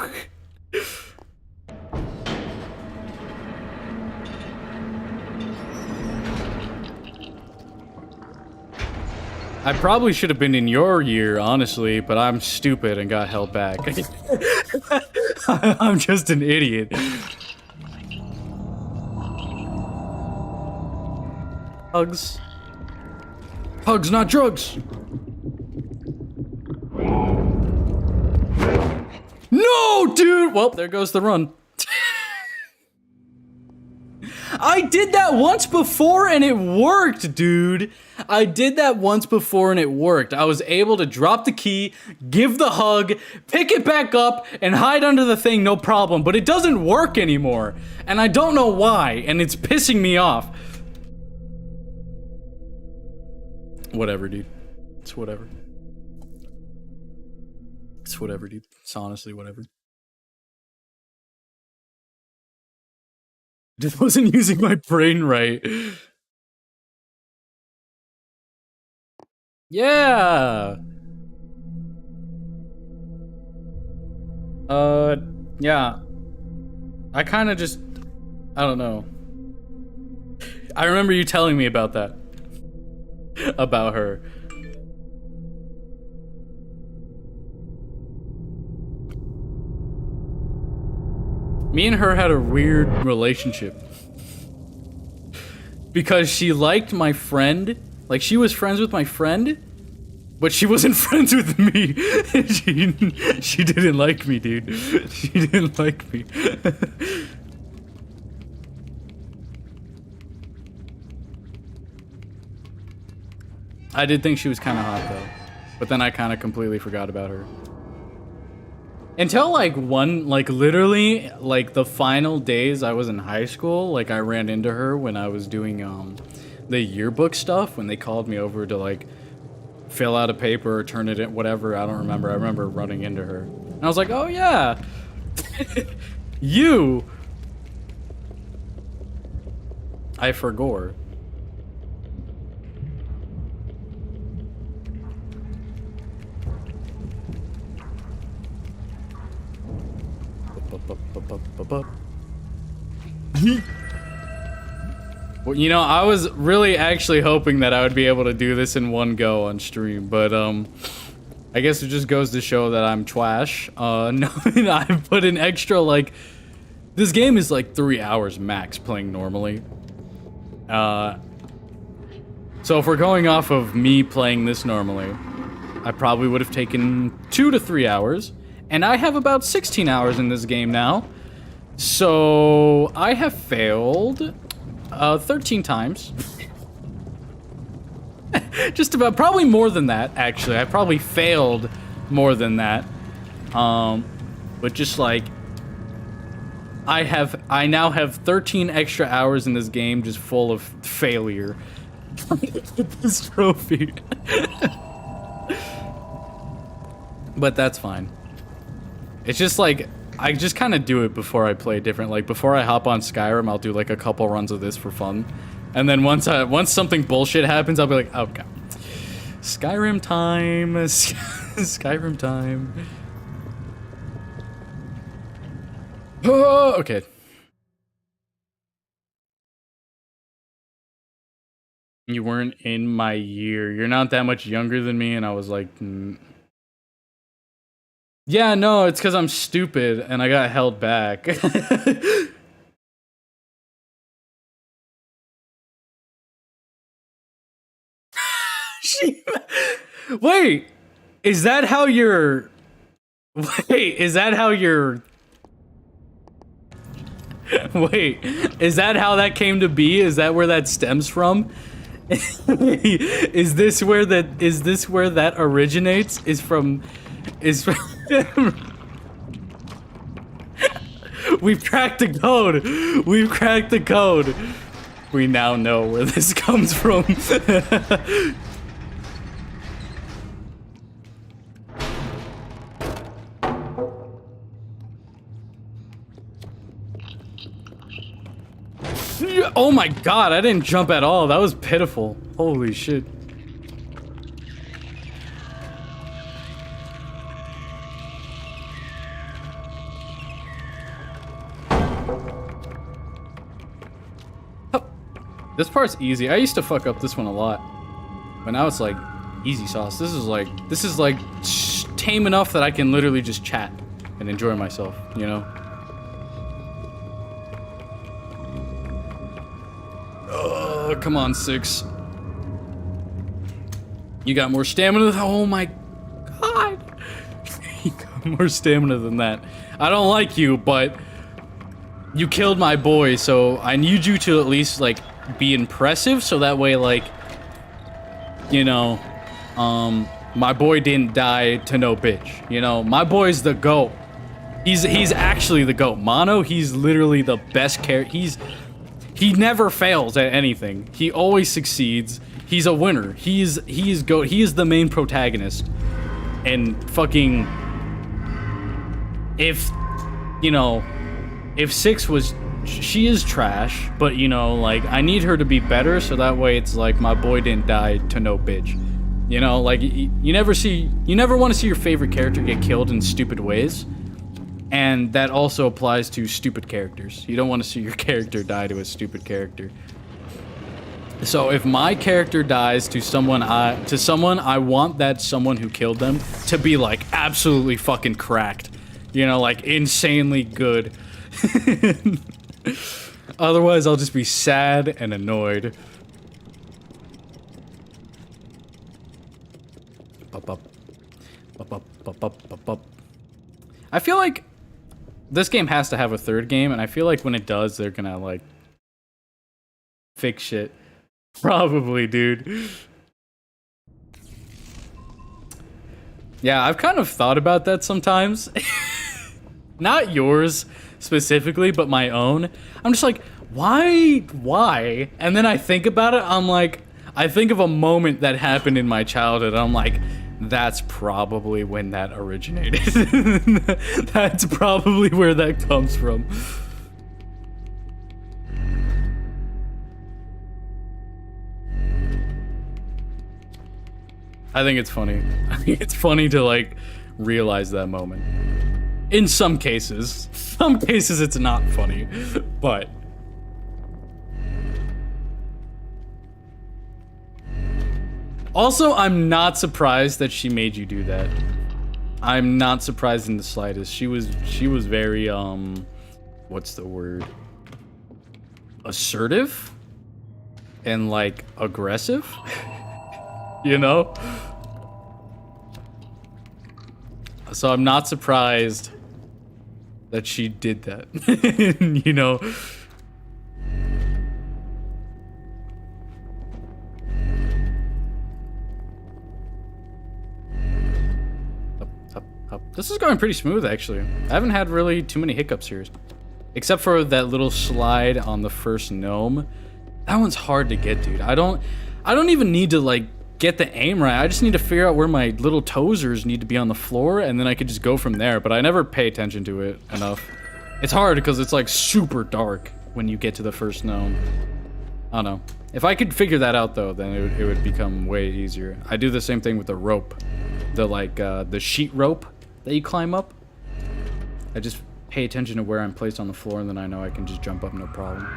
I probably should have been in your year, honestly, but I'm stupid and got held back. I'm just an idiot. Hugs. Hugs, not drugs. No, dude! Well, there goes the run. I did that once before and it worked, dude. I did that once before and it worked. I was able to drop the key, give the hug, pick it back up, and hide under the thing, no problem. But it doesn't work anymore. And I don't know why, and it's pissing me off. Whatever, dude. It's whatever. It's whatever, dude. It's honestly whatever. Just wasn't using my brain right. Yeah. Yeah. I kind of just... I don't know. I remember you telling me about that. About her. Me and her had a weird relationship. Because she liked my friend. Like, she was friends with my friend. But she wasn't friends with me. She didn't like me, dude. She didn't like me. I did think she was kind of hot, though. But then I kind of completely forgot about her. Until, like, literally, like, the final days I was in high school, like, I ran into her when I was doing, the yearbook stuff, when they called me over to, like, fill out a paper or turn it in, whatever, I don't remember. I remember running into her. And I was like, oh, yeah. You. I forgot. Well, you know, I was really actually hoping that I would be able to do this in one go on stream, but I guess it just goes to show that I'm trash. No, I put an extra, like... This game is like 3 hours max playing normally. So if we're going off of me playing this normally, I probably would have taken 2 to 3 hours. And I have about 16 hours in this game now. So I have failed 13 times. Just about, probably more than that, actually. I probably failed more than that. But just like, I now have 13 extra hours in this game just full of failure. Get this trophy. But that's fine. It's just like, I just kind of do it before I play different. Like, before I hop on Skyrim, I'll do like a couple runs of this for fun. And then once something bullshit happens, I'll be like, okay. Skyrim time. Skyrim time. Oh, okay. You weren't in my year. You're not that much younger than me, and I was like... Yeah, no, it's because I'm stupid, and I got held back. Wait, is that how you're... Wait, is that how you're... Wait, is that how that came to be? Is that where that stems from? Is this where that originates? Is from... We've cracked the code. We've cracked the code. We now know where this comes from. Oh my god, I didn't jump at all. That was pitiful. Holy shit. This part's easy. I used to fuck up this one a lot. But now it's like easy sauce. This is like tame enough that I can literally just chat and enjoy myself, you know? Oh, come on, 6. You got more stamina than, oh my god. You got more stamina than that. I don't like you, but you killed my boy, so I need you to at least, like, be impressive, so that way, like, you know, my boy didn't die to no bitch. You know, my boy's the GOAT. He's actually the GOAT. Mono, he's literally the best character. He never fails at anything. He always succeeds. He's a winner. He is GOAT. He is the main protagonist. And fucking, if, you know, if 6 was, she is trash, but you know, like, I need her to be better, so that way it's like my boy didn't die to no bitch. You know, like, you never want to see your favorite character get killed in stupid ways. And that also applies to stupid characters. You don't want to see your character die to a stupid character. So if my character dies to someone I want that someone who killed them to be like absolutely fucking cracked. You know, like insanely good. Otherwise, I'll just be sad and annoyed. I feel like this game has to have a third game, and I feel like when it does, they're gonna, like, fix shit. Probably, dude. Yeah, I've kind of thought about that sometimes. Not yours specifically, but my own. I'm just like, why? And then I think about it, I'm like, I think of a moment that happened in my childhood, and I'm like, that's probably when that originated. That's probably where that comes from. I think it's funny. I think it's funny to, like, realize that moment. In some cases. Some cases it's not funny, but... Also, I'm not surprised that she made you do that. I'm not surprised in the slightest. She was very what's the word? Assertive and like aggressive. You know? So I'm not surprised that she did that. You know? This is going pretty smooth, actually. I haven't had really too many hiccups here. Except for that little slide on the first gnome. That one's hard to get, dude. I don't even need to, like, get the aim right. I just need to figure out where my little toesers need to be on the floor, and then I could just go from there. But I never pay attention to it enough. It's hard because it's, like, super dark when you get to the first gnome. I don't know. If I could figure that out, though, then it would become way easier. I do the same thing with the rope. The sheet rope that you climb up. I just pay attention to where I'm placed on the floor, and then I know I can just jump up no problem.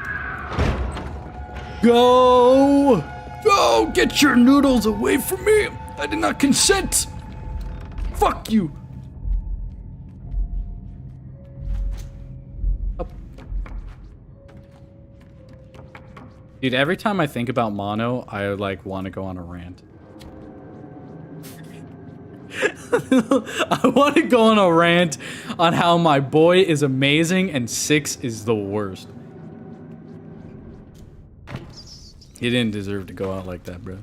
Go! Go! Get your noodles away from me! I did not consent! Fuck you! Up. Dude, every time I think about mono, I like want to go on a rant. I want to go on a rant on how my boy is amazing and 6 is the worst. He didn't deserve to go out like that, bro.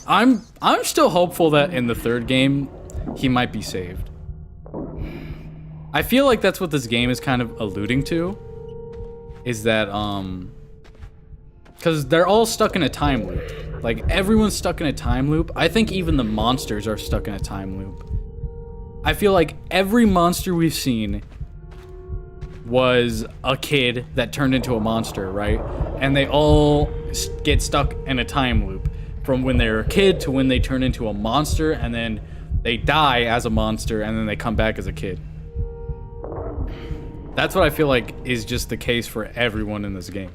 I'm still hopeful that in the 3rd game he might be saved. I feel like that's what this game is kind of alluding to. Is that because they're all stuck in a time loop. Like everyone's stuck in a time loop. I think even the monsters are stuck in a time loop. I feel like every monster we've seen was a kid that turned into a monster, right? And they all get stuck in a time loop from when they're a kid to when they turn into a monster, and then they die as a monster, and then they come back as a kid. That's what I feel like is just the case for everyone in this game.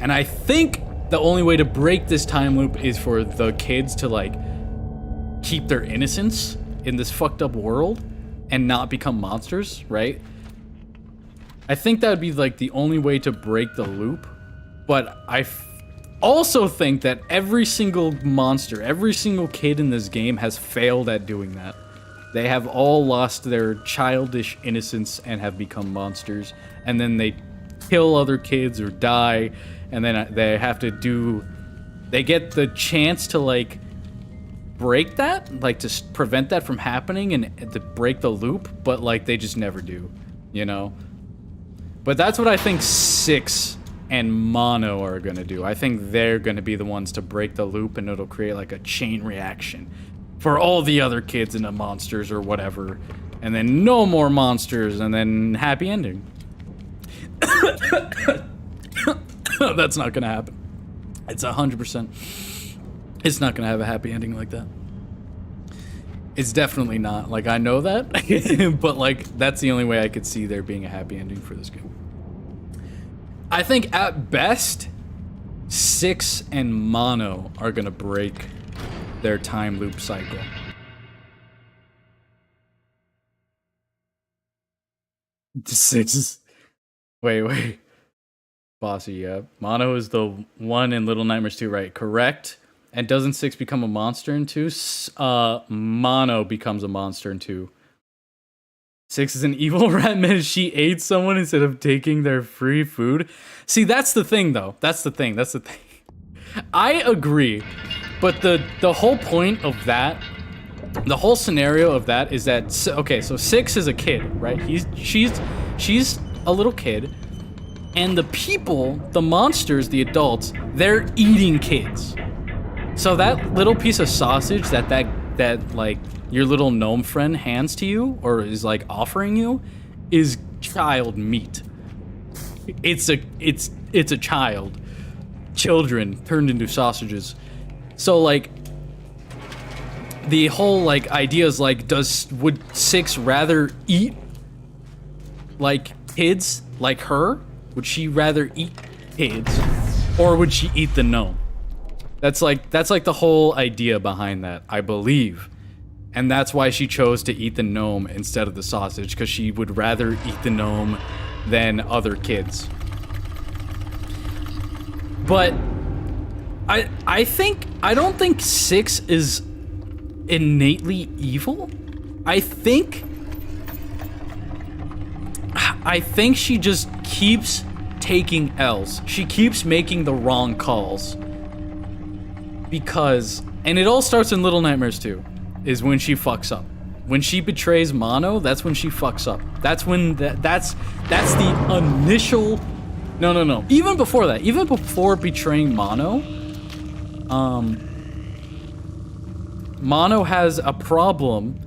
And I think the only way to break this time loop is for the kids to like keep their innocence in this fucked up world and not become monsters, right? I think that would be like the only way to break the loop. But I also think that every single monster, every single kid in this game has failed at doing that. They have all lost their childish innocence and have become monsters. And then they kill other kids or die. And then they have to do... They get the chance to like break that, like to prevent that from happening and to break the loop, but like they just never do, you know? But that's what I think 6 and Mono are gonna do. I think they're gonna be the ones to break the loop, and it'll create like a chain reaction for all the other kids and the monsters or whatever, and then no more monsters, and then happy ending. That's not gonna happen. It's 100%. It's not gonna have a happy ending like that. It's definitely not. Like, I know that, but like, that's the only way I could see there being a happy ending for this game. I think at best, 6 and Mono are gonna break their time loop cycle. The 6 is... Wait. Bossy, yeah. Mono is the one in Little Nightmares 2, right? Correct. And doesn't 6 become a monster in 2? Mono becomes a monster in 2. 6 is an evil rat menace. She ate someone instead of taking their free food. See, that's the thing, though. That's the thing. I agree. But the whole point of that, the whole scenario of that is that, okay, so 6 is a kid, right? She's a little kid. And the people, the monsters, the adults, they're eating kids. So that little piece of sausage that like your little gnome friend hands to you or is like offering you is child meat. It's a child. Children turned into sausages. So like the whole like idea is like would 6 rather eat like kids like her? Would she rather eat kids or would she eat the gnome? That's like the whole idea behind that, I believe. And that's why she chose to eat the gnome instead of the sausage, because she would rather eat the gnome than other kids. But I don't think 6 is innately evil. I think she just keeps taking L's. She keeps making the wrong calls. Because, and it all starts in Little Nightmares 2, is when she fucks up. When she betrays Mono, that's when she fucks up. That's when that's the initial. No. Even before that, even before betraying Mono, Mono has a problem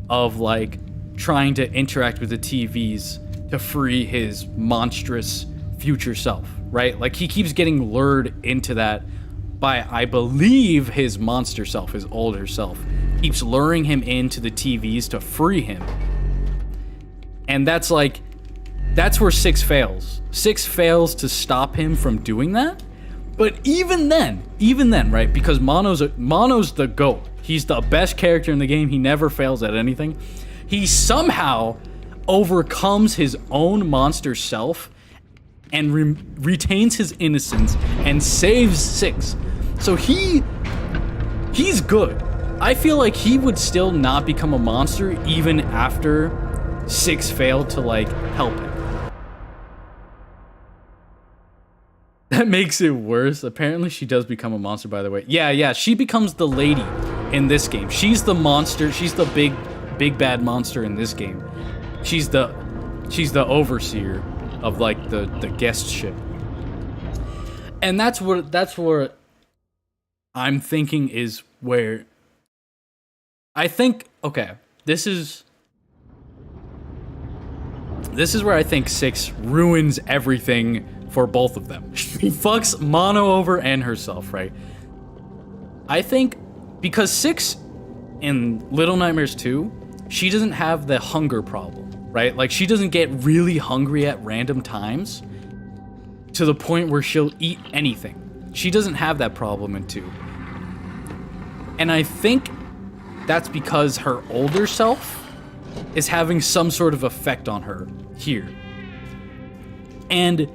of like trying to interact with the TVs to free his monstrous future self, right? Like he keeps getting lured into that by, I believe, his monster self, his older self, keeps luring him into the TVs to free him. And that's where 6 fails. 6 fails to stop him from doing that. But even then, right? Because Mono's the GOAT. He's the best character in the game. He never fails at anything. He somehow overcomes his own monster self and retains his innocence and saves 6. So he's good. I feel like he would still not become a monster even after 6 failed to like help him. That makes it worse. Apparently she does become a monster, by the way. Yeah, she becomes the lady in this game. She's the monster. She's the big bad monster in this game. She's the overseer of like the guest ship. And that's where I'm thinking is where I think, okay, this is where I think 6 ruins everything for both of them. She fucks Mono over and herself, right? I think because 6 in Little Nightmares 2, she doesn't have the hunger problem, right? Like she doesn't get really hungry at random times to the point where she'll eat anything. She doesn't have that problem in 2. And I think that's because her older self is having some sort of effect on her here. And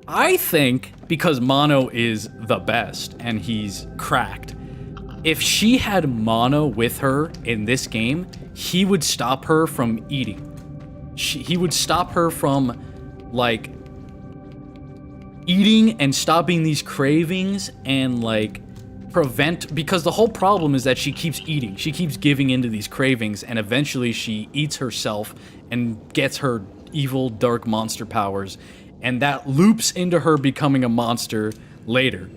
I think because Mono is the best and he's cracked, if she had Mono with her in this game, he would stop her from eating. He would stop her from like eating and stopping these cravings and like prevent, because the whole problem is that she keeps eating. She keeps giving into these cravings and eventually she eats herself and gets her evil dark monster powers, and that loops into her becoming a monster later.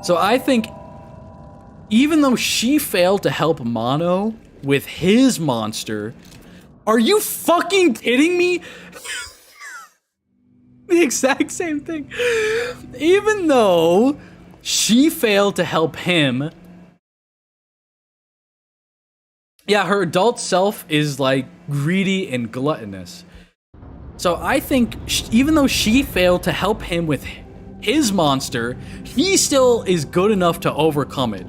So I think even though she failed to help Mono with his monster, are you fucking kidding me? The exact same thing. Even though she failed to help him, yeah, her adult self is like greedy and gluttonous. So I think even though she failed to help him with his monster, he still is good enough to overcome it.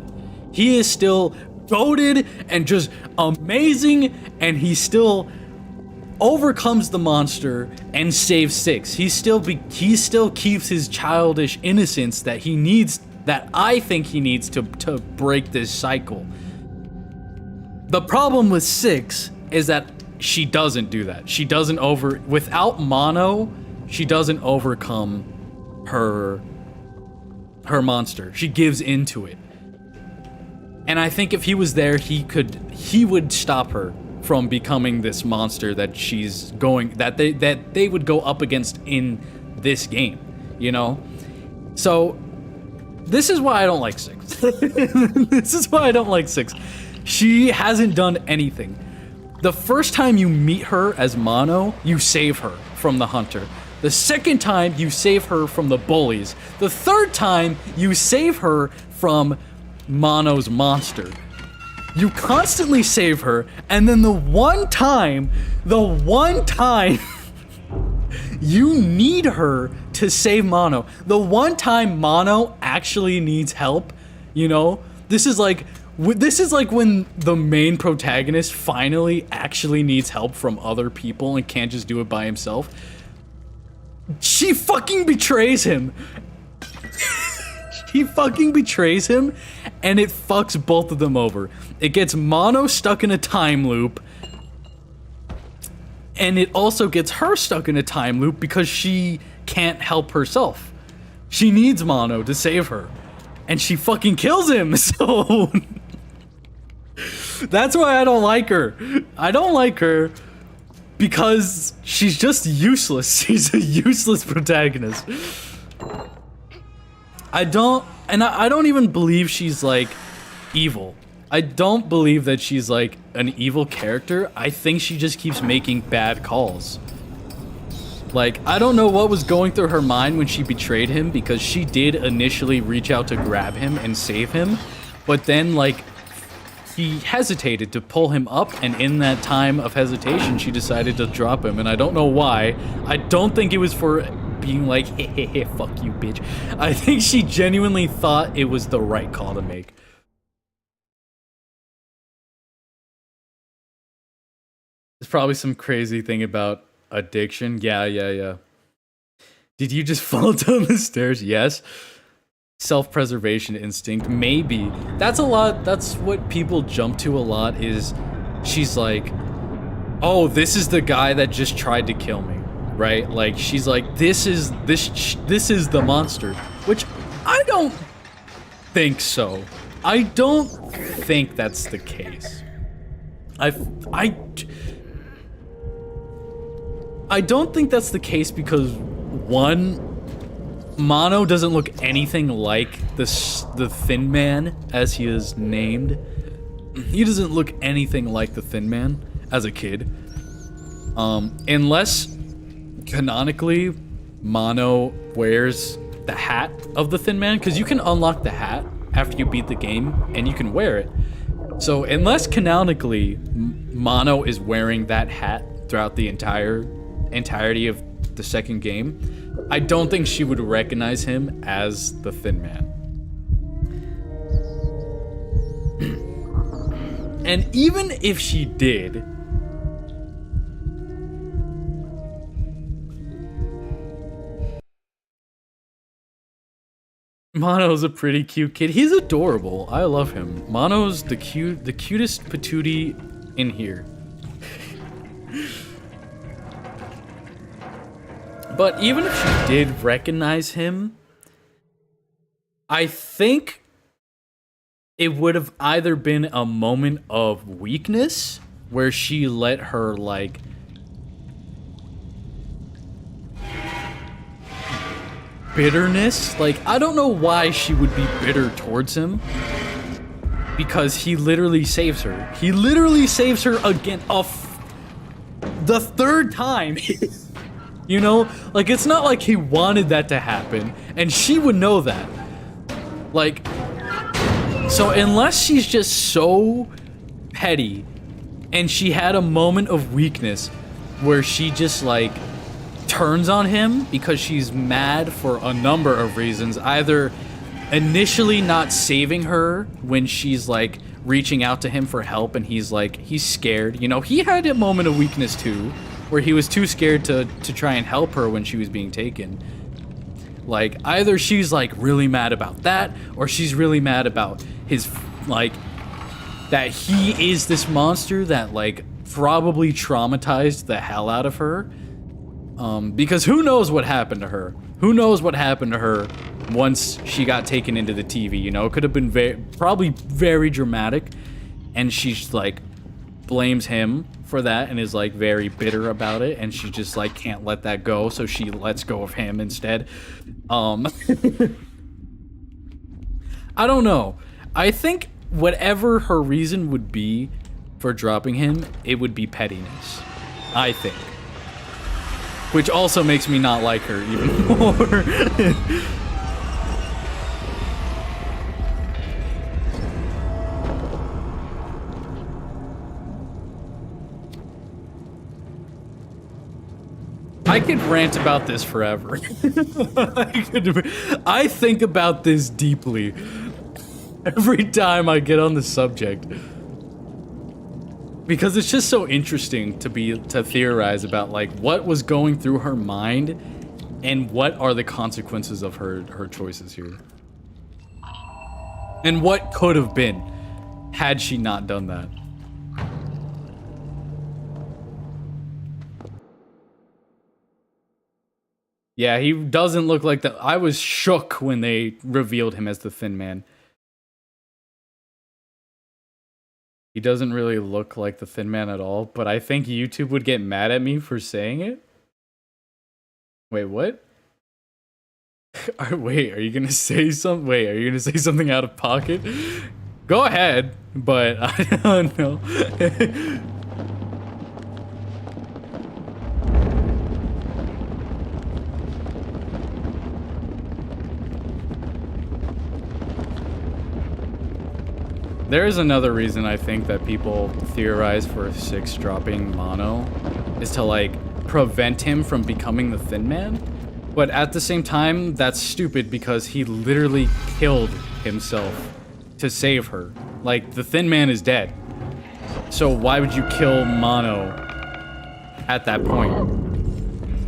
He is still goated and just amazing, and he still overcomes the monster and saves 6. He still keeps his childish innocence that he needs, that I think he needs to break this cycle. The problem with 6 is that she doesn't do that. She doesn't without Mono, she doesn't overcome her monster. She gives into it. And I think if he was there, he would stop her from becoming this monster that they would go up against in this game, you know? So this is why I don't like 6. This is why I don't like 6. She hasn't done anything. The first time you meet her as Mono, you save her from the hunter. The second time, you save her from the bullies. The third time, you save her from Mono's monster. You constantly save her, and then the one time you need her to save Mono. The one time Mono actually needs help, you know, this is like when the main protagonist finally actually needs help from other people and can't just do it by himself. She fucking betrays him. He fucking betrays him, and it fucks both of them over. It gets Mono stuck in a time loop, and it also gets her stuck in a time loop because she can't help herself. She needs Mono to save her, and she fucking kills him, so... That's why I don't like her. I don't like her because she's just useless. She's a useless protagonist. I don't even believe she's, like, evil. I don't believe that she's, like, an evil character. I think she just keeps making bad calls. Like, I don't know what was going through her mind when she betrayed him, because she did initially reach out to grab him and save him, but then, like, he hesitated to pull him up, and in that time of hesitation, she decided to drop him, and I don't know why. I don't think it was for being like, hey, fuck you, bitch. I think she genuinely thought it was the right call to make. There's probably some crazy thing about addiction. Yeah. Did you just fall down the stairs? Yes. Self-preservation instinct, maybe. That's a lot. That's what people jump to a lot, is she's like, oh, this is the guy that just tried to kill me, right? Like, she's like, this is the monster, which I don't think so. I don't think that's the case. I don't think that's the case because, one, Mono doesn't look anything like the Thin Man, as he is named. He doesn't look anything like the Thin Man as a kid. Unless, canonically, Mono wears the hat of the Thin Man, because you can unlock the hat after you beat the game, and you can wear it. So, unless canonically, Mono is wearing that hat throughout the entirety of the second game, I don't think she would recognize him as the Thin Man. And even if she did, Mono's a pretty cute kid. He's adorable. I love him. Mono's the cutest patootie in here. But even if she did recognize him, I think it would have either been a moment of weakness where she let her, like, bitterness. Like, I don't know why she would be bitter towards him, because he literally saves her. He literally saves her again, the third time. You know, like, it's not like he wanted that to happen, and she would know that. Like, so unless she's just so petty, and she had a moment of weakness where she just, like, turns on him because she's mad for a number of reasons, either initially not saving her when she's, like, reaching out to him for help, and he's scared. You know, he had a moment of weakness too, where he was too scared to try and help her when she was being taken. Like, either she's, like, really mad about that, or she's really mad about his, like, that he is this monster that, like, probably traumatized the hell out of her. Because who knows what happened to her? Who knows what happened to her once she got taken into the TV, you know? It could have been probably very dramatic, and she's, like, blames him for that and is, like, very bitter about it, and she just, like, can't let that go, so she lets go of him instead. I don't know. I think whatever her reason would be for dropping him, it would be pettiness. I think. Which also makes me not like her even more. I could rant about this forever. I think about this deeply every time I get on the subject. Because it's just so interesting to theorize about like what was going through her mind and what are the consequences of her choices here. And what could have been had she not done that. Yeah, he doesn't look like the... I was shook when they revealed him as the Thin Man. He doesn't really look like the Thin Man at all, but I think YouTube would get mad at me for saying it. Wait, what? Wait, are you gonna say something? Wait, are you gonna say something out of pocket? Go ahead, but I don't know. There is another reason I think that people theorize for 6 dropping Mono is to like prevent him from becoming the Thin Man. But at the same time, that's stupid because he literally killed himself to save her. Like, the Thin Man is dead. So why would you kill Mono at that point?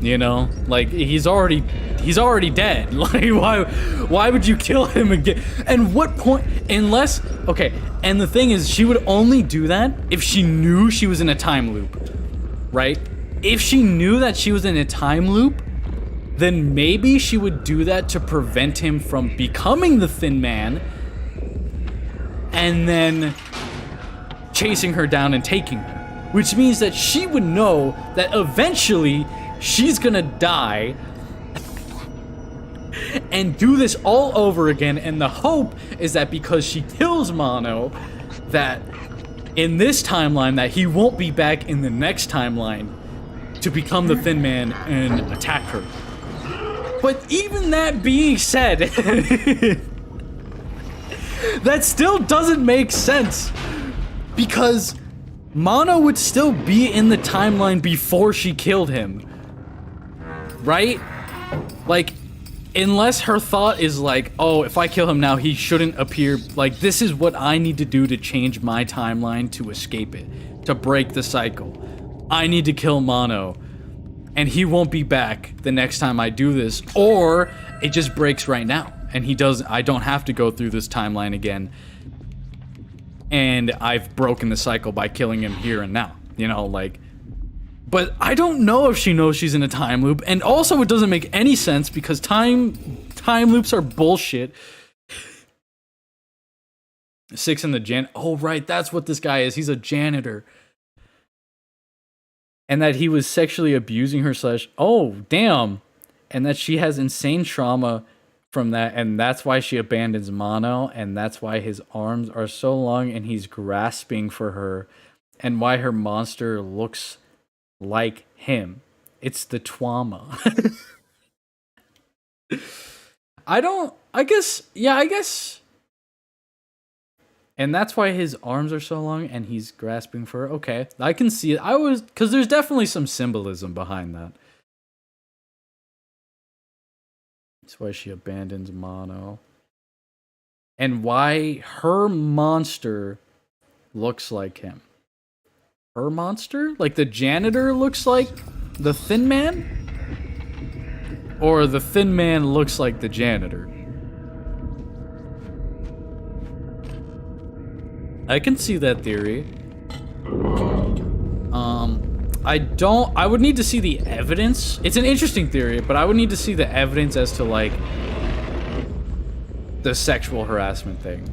You know? Like, he's already dead. Like, why would you kill him again? And what point, unless, okay, and the thing is, she would only do that if she knew she was in a time loop, right? If she knew that she was in a time loop, then maybe she would do that to prevent him from becoming the Thin Man and then chasing her down and taking her. Which means that she would know that eventually she's gonna die and do this all over again, and the hope is that because she kills Mono, that in this timeline that he won't be back in the next timeline to become the Thin Man and attack her. But even that being said, that still doesn't make sense, because Mono would still be in the timeline before she killed him, right? Like, unless her thought is like, oh, if I kill him now, he shouldn't appear, like, this is what I need to do to change my timeline to escape it, to break the cycle. I need to kill Mono, and he won't be back the next time I do this, or it just breaks right now, and I don't have to go through this timeline again, and I've broken the cycle by killing him here and now, you know, like. But I don't know if she knows she's in a time loop, and also it doesn't make any sense because time loops are bullshit. 6 in the oh right, that's what this guy is. He's a janitor. And that he was sexually abusing her / oh, damn. And that she has insane trauma from that, and that's why she abandons Mono, and that's why his arms are so long and he's grasping for her, and why her monster looks like him. It's the trauma. I guess. And that's why his arms are so long and he's grasping for her. Okay, I can see it. Because there's definitely some symbolism behind that. That's why she abandons Mono. And why her monster looks like him. Her monster? Like the janitor looks like the Thin Man? Or the Thin Man looks like the janitor? I can see that theory. I would need to see the evidence. It's an interesting theory, but I would need to see the evidence as to, like, the sexual harassment thing.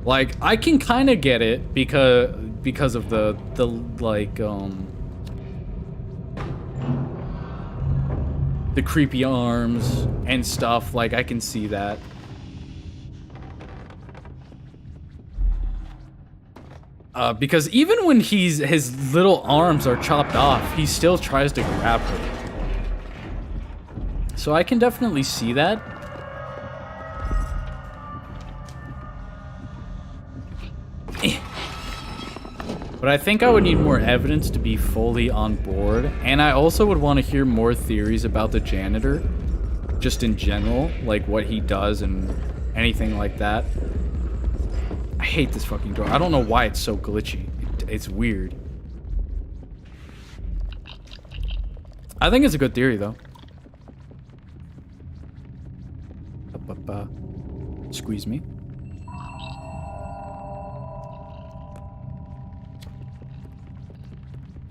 Like, I can kind of get it because of the creepy arms and stuff. Like, I can see that. Because even when his little arms are chopped off, he still tries to grab her. So I can definitely see that. But But I think I would need more evidence to be fully on board. And I also would want to hear more theories about the janitor. Just in general. Like what he does and anything like that. I hate this fucking door. I don't know why it's so glitchy. It's weird. I think it's a good theory, though. Squeeze me.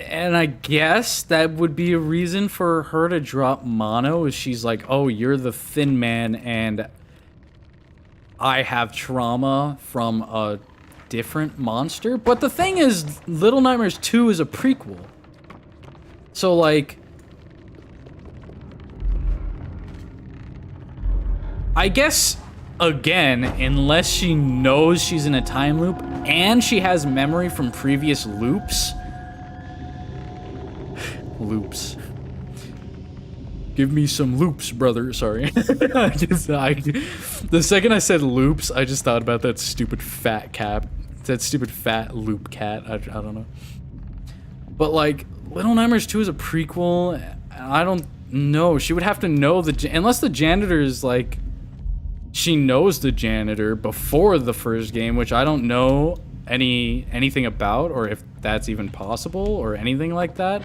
And I guess that would be a reason for her to drop mono, is she's like, oh, you're the thin man, and I have trauma from a different monster. But the thing is, Little Nightmares 2 is a prequel. So, like, I guess, again, unless she knows she's in a time loop and she has memory from previous loops. Loops. Give me some loops, brother. Sorry. The second I said loops, I just thought about that stupid fat cat. That stupid fat loop cat. I don't know. But, like, Little Nightmares 2 is a prequel. I don't know. She would have to know unless the janitor is, like, she knows the janitor before the first game, which I don't know anything about, or if that's even possible, or anything like that.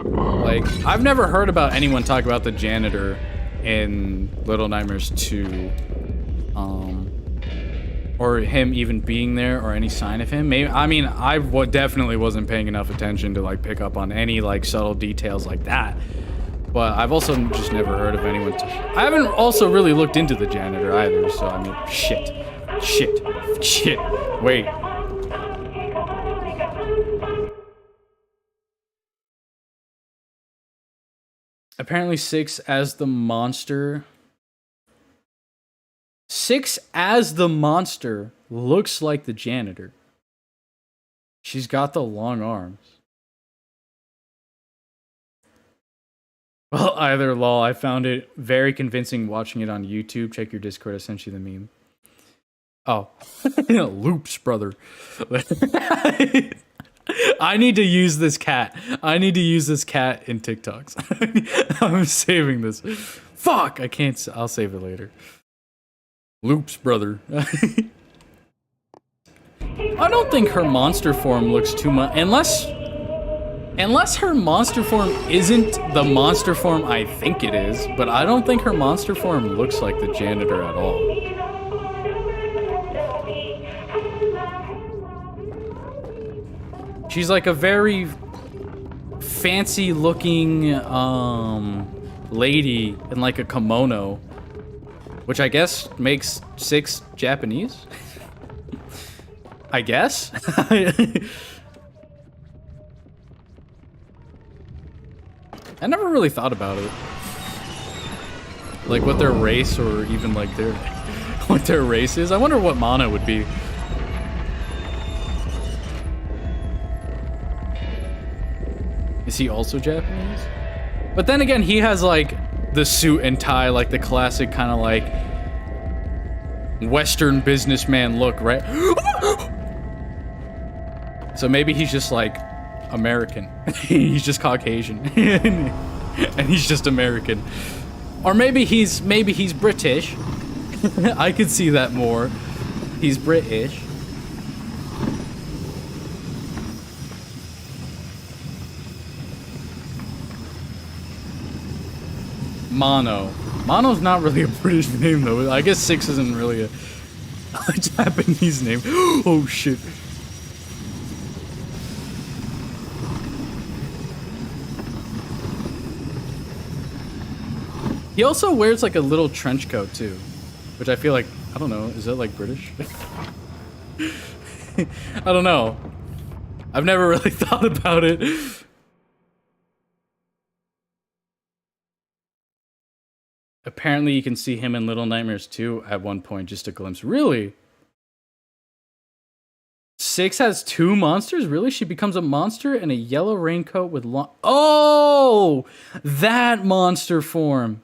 Like, I've never heard about anyone talk about the janitor in Little Nightmares 2, or him even being there, or any sign of him. Maybe, I mean, I definitely wasn't paying enough attention to, like, pick up on any, like, subtle details like that. But I've also just never heard of anyone. I haven't also really looked into the janitor either, so I mean, shit. Wait. Apparently 6 as the monster. 6 as the monster looks like the janitor. She's got the long arms. Well, either lol, I found it very convincing watching it on YouTube. Check your Discord, I sent you the meme. Oh. Loops, brother. I need to use this cat. I need to use this cat in TikToks. I'm saving this. Fuck, I can't. I'll save it later. Loops, brother. I don't think her monster form looks too much. Unless her monster form isn't the monster form I think it is, but I don't think her monster form looks like the janitor at all. She's like a very fancy looking lady in like a kimono, which I guess makes 6 Japanese. I guess. I never really thought about it. Like what their race, or even like what their race is. I wonder what Mana would be. Is he also Japanese? But then again, he has like the suit and tie, like the classic kind of like Western businessman look, right? So maybe he's just like American. He's just Caucasian. And he's just American. Or maybe he's British. I could see that more. He's British. Mono. Mono's not really a British name though. I guess 6 isn't really a Japanese name. Oh shit. He also wears like a little trench coat too, which I feel like, I don't know, is that like British? I don't know. I've never really thought about it. Apparently you can see him in Little Nightmares 2 at one point, just a glimpse. Really? 6 has 2 monsters? Really? She becomes a monster in a yellow raincoat with long... Oh! That monster form.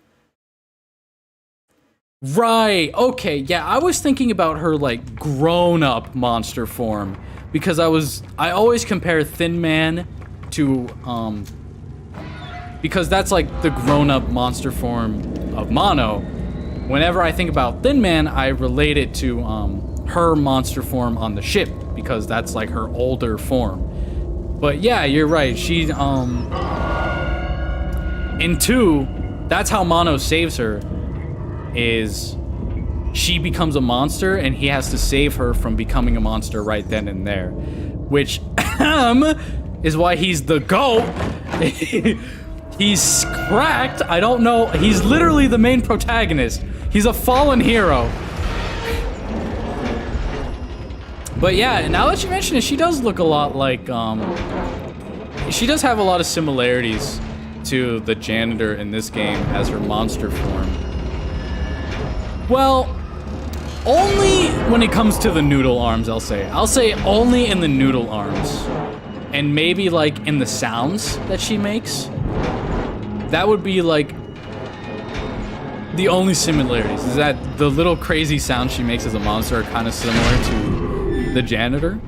Right. Okay, yeah, I was thinking about her, like, grown-up monster form. because I always compare Thin Man to because that's like the grown-up monster form of Mono. Whenever I think about Thin Man, I relate it to her monster form on the ship, because that's like her older form. But yeah, you're right. She in 2, that's how Mono saves her, is she becomes a monster and he has to save her from becoming a monster right then and there, which is why he's the GOAT. He's cracked. I don't know. He's literally the main protagonist. He's a fallen hero. But yeah, now that you mention it, she does look a lot like, she does have a lot of similarities to the janitor in this game as her monster form. Well, only when it comes to the noodle arms, I'll say. I'll say only in the noodle arms. And maybe like in the sounds that she makes. That would be like the only similarities, is that the little crazy sounds she makes as a monster are kind of similar to the janitor.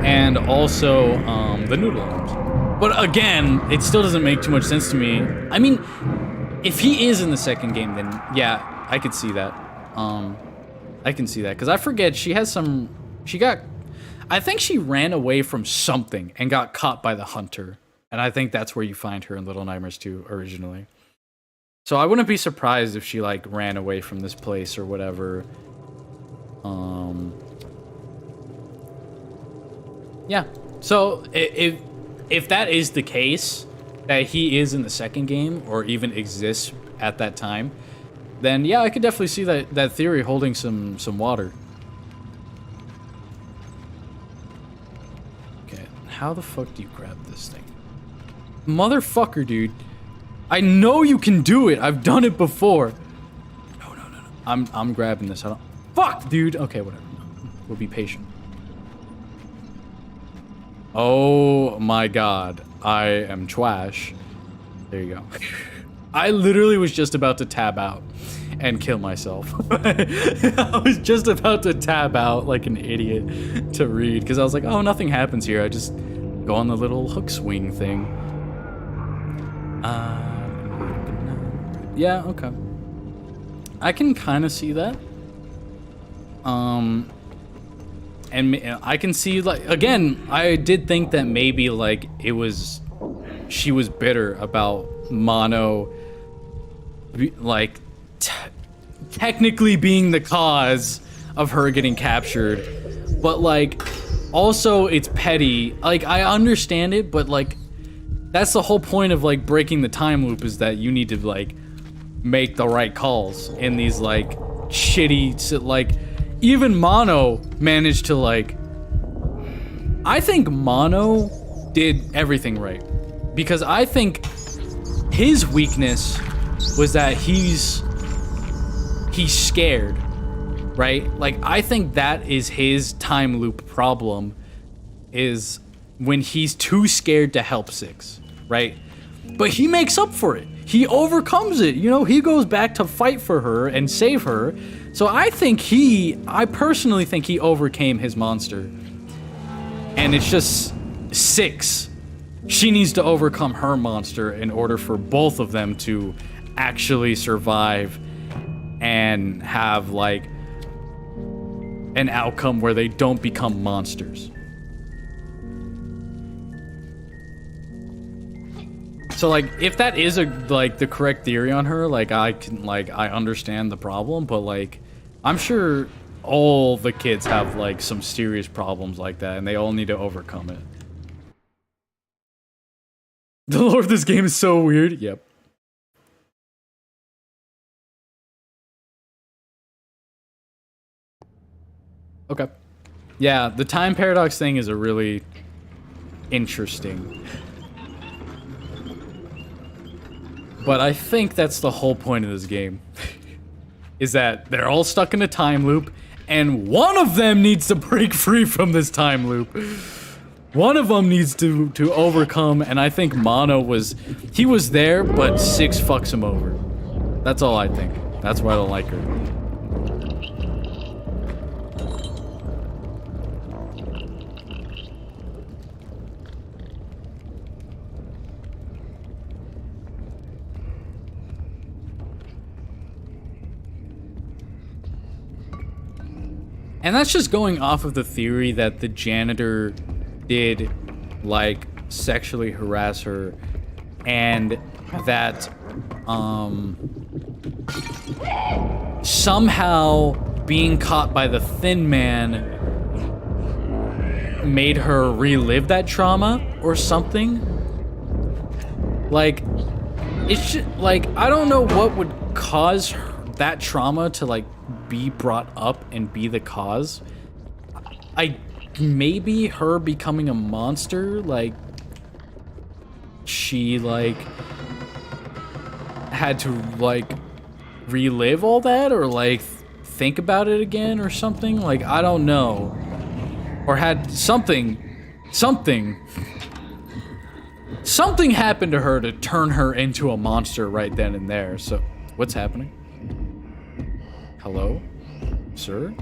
And also the noodle arms. But again, it still doesn't make too much sense to me. I mean, if he is in the second game, then yeah, I could see that. I can see that, because I forget, she has some, I think she ran away from something and got caught by the hunter. And I think that's where you find her in Little Nightmares 2 originally. So I wouldn't be surprised if she like ran away from this place or whatever. Yeah. So if that is the case, that he is in the second game or even exists at that time, then yeah, I could definitely see that theory holding some water. Okay, how the fuck do you grab this thing? Motherfucker, dude. I know you can do it. I've done it before. No. I'm grabbing this. I don't. Fuck, dude. Okay, whatever. We'll be patient. Oh my god. I am trash. There you go. I literally was just about to tab out and kill myself. I was just about to tab out like an idiot to read, because I was like, oh, nothing happens here. I just go on the little hook swing thing. Yeah, okay. I can kind of see that. And I can see, like, again, I did think that maybe, like, she was bitter about Mono, like, technically being the cause of her getting captured. But, like, also it's petty. Like, I understand it, but, like, that's the whole point of, like, breaking the time loop, is that you need to, like, make the right calls in these, like, shitty, like, even Mono managed to, like, I think Mono did everything right, because I think his weakness was that he's scared, right? Like, I think that is his time loop problem, is when he's too scared to help Six, right? But he makes up for it. He overcomes it, you know? He goes back to fight for her and save her. So I personally think he overcame his monster. And it's just Six. She needs to overcome her monster in order for both of them to actually survive and have, like, an outcome where they don't become monsters. So, like, if that is the correct theory on her, like, I understand the problem, but, like, I'm sure all the kids have, like, some serious problems like that, and they all need to overcome it. The lore of this game is so weird. Yep. Okay. Yeah, the time paradox thing is a really interesting. But I think that's the whole point of this game. Is that they're all stuck in a time loop, and one of them needs to break free from this time loop. One of them needs to overcome, and I think Mono was there, but Six fucks him over. That's all I think. That's why I don't like her. And that's just going off of the theory that the janitor did, like, sexually harass her, and that, somehow being caught by the Thin Man made her relive that trauma or something. Like, it's just, like, I don't know what would cause that trauma to, like, be brought up and be the cause. Maybe her becoming a monster, like, she, like, had to, like, relive all that, or, like, think about it again or something. Like, I don't know. Or had something happened to her to turn her into a monster right then and there. So, what's happening? Hello? Sir?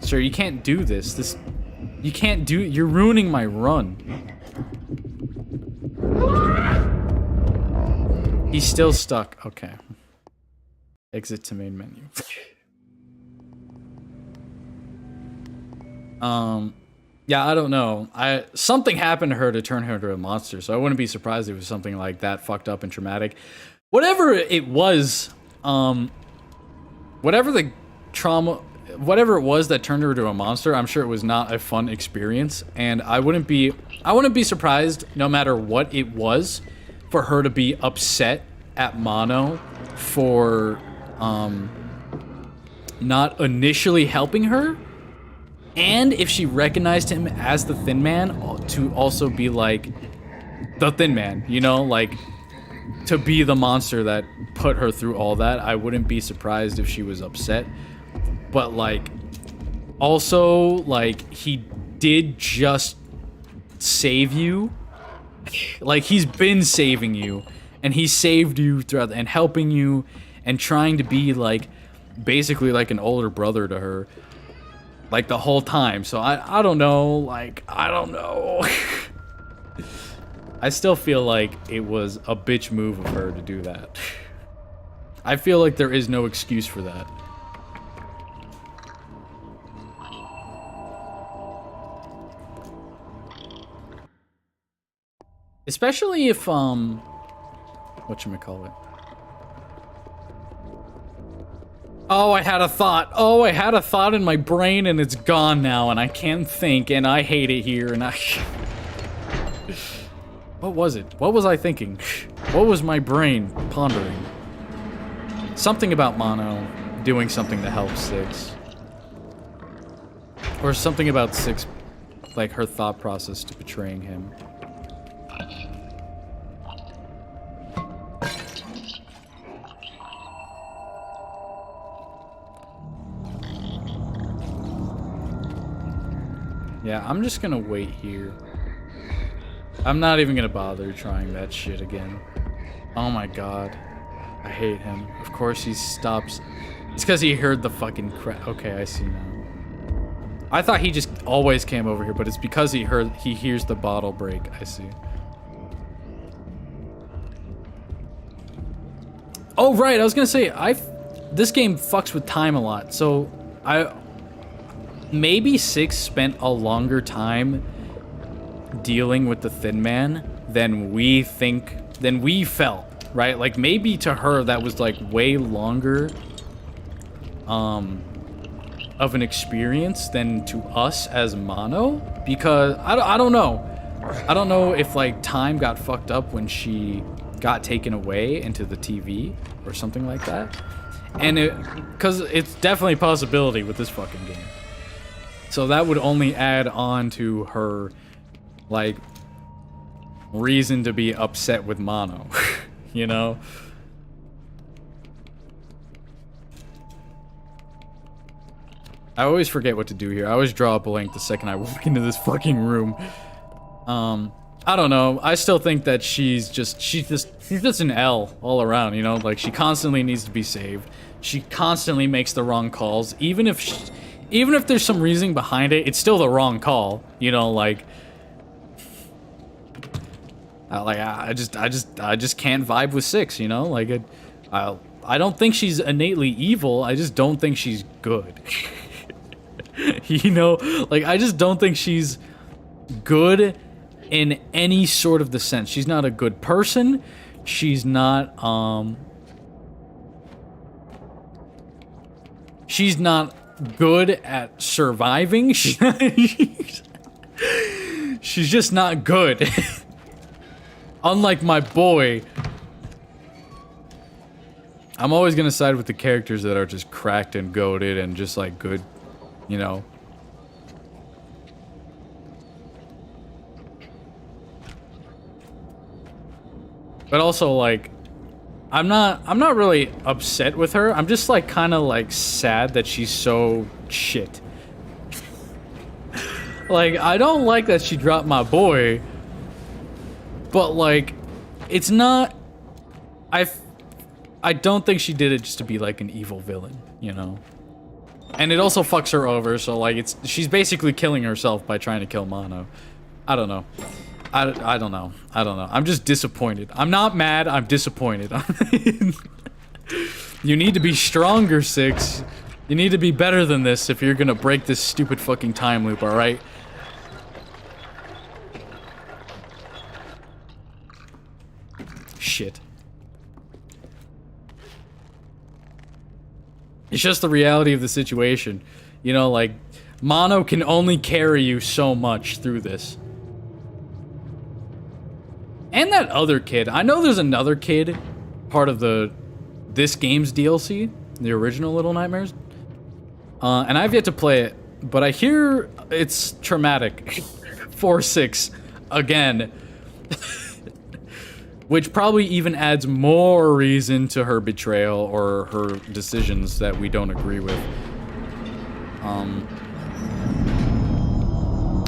Sir, you can't do this. You can't do it. You're ruining my run. He's still stuck. Okay. Exit to main menu. Yeah, I don't know. Something happened to her to turn her into a monster, so I wouldn't be surprised if it was something like that fucked up and traumatic. Whatever it was, whatever the trauma, whatever it was that turned her into a monster, I'm sure it was not a fun experience, and I wouldn't be surprised, no matter what it was, for her to be upset at Mono for, not initially helping her. And if she recognized him as the Thin Man, to also be like, the Thin Man, you know? Like, to be the monster that put her through all that, I wouldn't be surprised if she was upset. But, like, also, like, he did just save you. Like, he's been saving you. And he saved you throughout, and helping you, and trying to be, like, basically like an older brother to her. Like, the whole time. So, I don't know. Like, I don't know. I still feel like it was a bitch move of her to do that. I feel like there is no excuse for that. Especially if, whatchamacallit. Oh, I had a thought. Oh, I had a thought in my brain and it's gone now and I can't think and I hate it here and I... What was it? What was I thinking? What was my brain pondering? Something about Mono doing something to help Six. Or something about Six, like her thought process to betraying him. Yeah, I'm just gonna wait here. I'm not even gonna bother trying that shit again. Oh my god. I hate him. Of course he stops. It's because he heard the fucking crap. Okay, I see now. I thought he just always came over here, but it's because he hears the bottle break. I see. Oh, right, I was gonna say, this game fucks with time a lot, so maybe Six spent a longer time dealing with the Thin Man than we felt, right? Like, maybe to her that was, like, way longer of an experience than to us as Mono, because I don't know. I don't know if, like, time got fucked up when she got taken away into the TV or something like that. And because it's definitely a possibility with this fucking game. So that would only add on to her, like, reason to be upset with Mono, you know? I always forget what to do here. I always draw a blank the second I walk into this fucking room. I don't know. I still think that she's just an L all around, you know? Like, she constantly needs to be saved. She constantly makes the wrong calls. Even if there's some reasoning behind it, it's still the wrong call. You know, like, I just can't vibe with Six. You know, like, I I don't think she's innately evil. I just don't think she's good. You know, like, I just don't think she's good in any sort of the sense. She's not a good person. She's not, she's not good at surviving. She's just not good. Unlike my boy, I'm always gonna side with the characters that are just cracked and goated and just like good, you know. But also, like, I'm not really upset with her. I'm just like kind of like sad that she's so shit. Like, I don't like that she dropped my boy, but like, it's not. I don't think she did it just to be like an evil villain, you know. And it also fucks her over, so like she's basically killing herself by trying to kill Mono. I don't know. I don't know. I don't know. I'm just disappointed. I'm not mad. I'm disappointed. You need to be stronger, Six. You need to be better than this if you're gonna break this stupid fucking time loop, alright? Shit. It's just the reality of the situation. You know, like, Mono can only carry you so much through this. And that other kid. I know there's another kid, part of this game's DLC, the original Little Nightmares. And I've yet to play it, but I hear it's traumatic. 4-6 again. Which probably even adds more reason to her betrayal or her decisions that we don't agree with.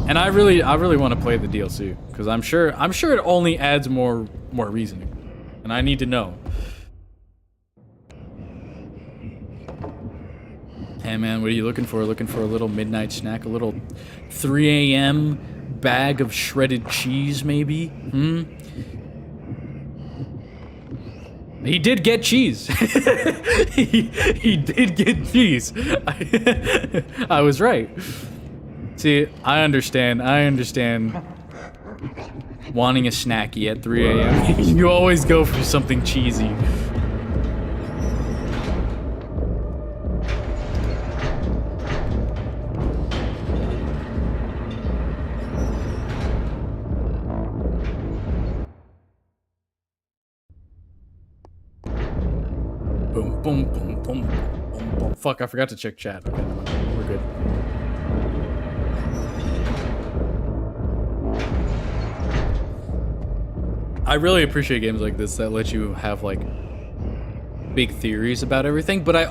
And I really want to play the DLC because I'm sure it only adds more reasoning, and I need to know. Hey man, what are you looking for? Looking for a little midnight snack, a little 3 a.m. bag of shredded cheese, maybe? He did get cheese. he did get cheese. I was right. See, I understand wanting a snacky at 3 a.m. You always go for something cheesy. Boom, boom, boom, boom, boom, boom. Fuck, I forgot to check chat. Okay, we're good. I really appreciate games like this that let you have, like, big theories about everything, but I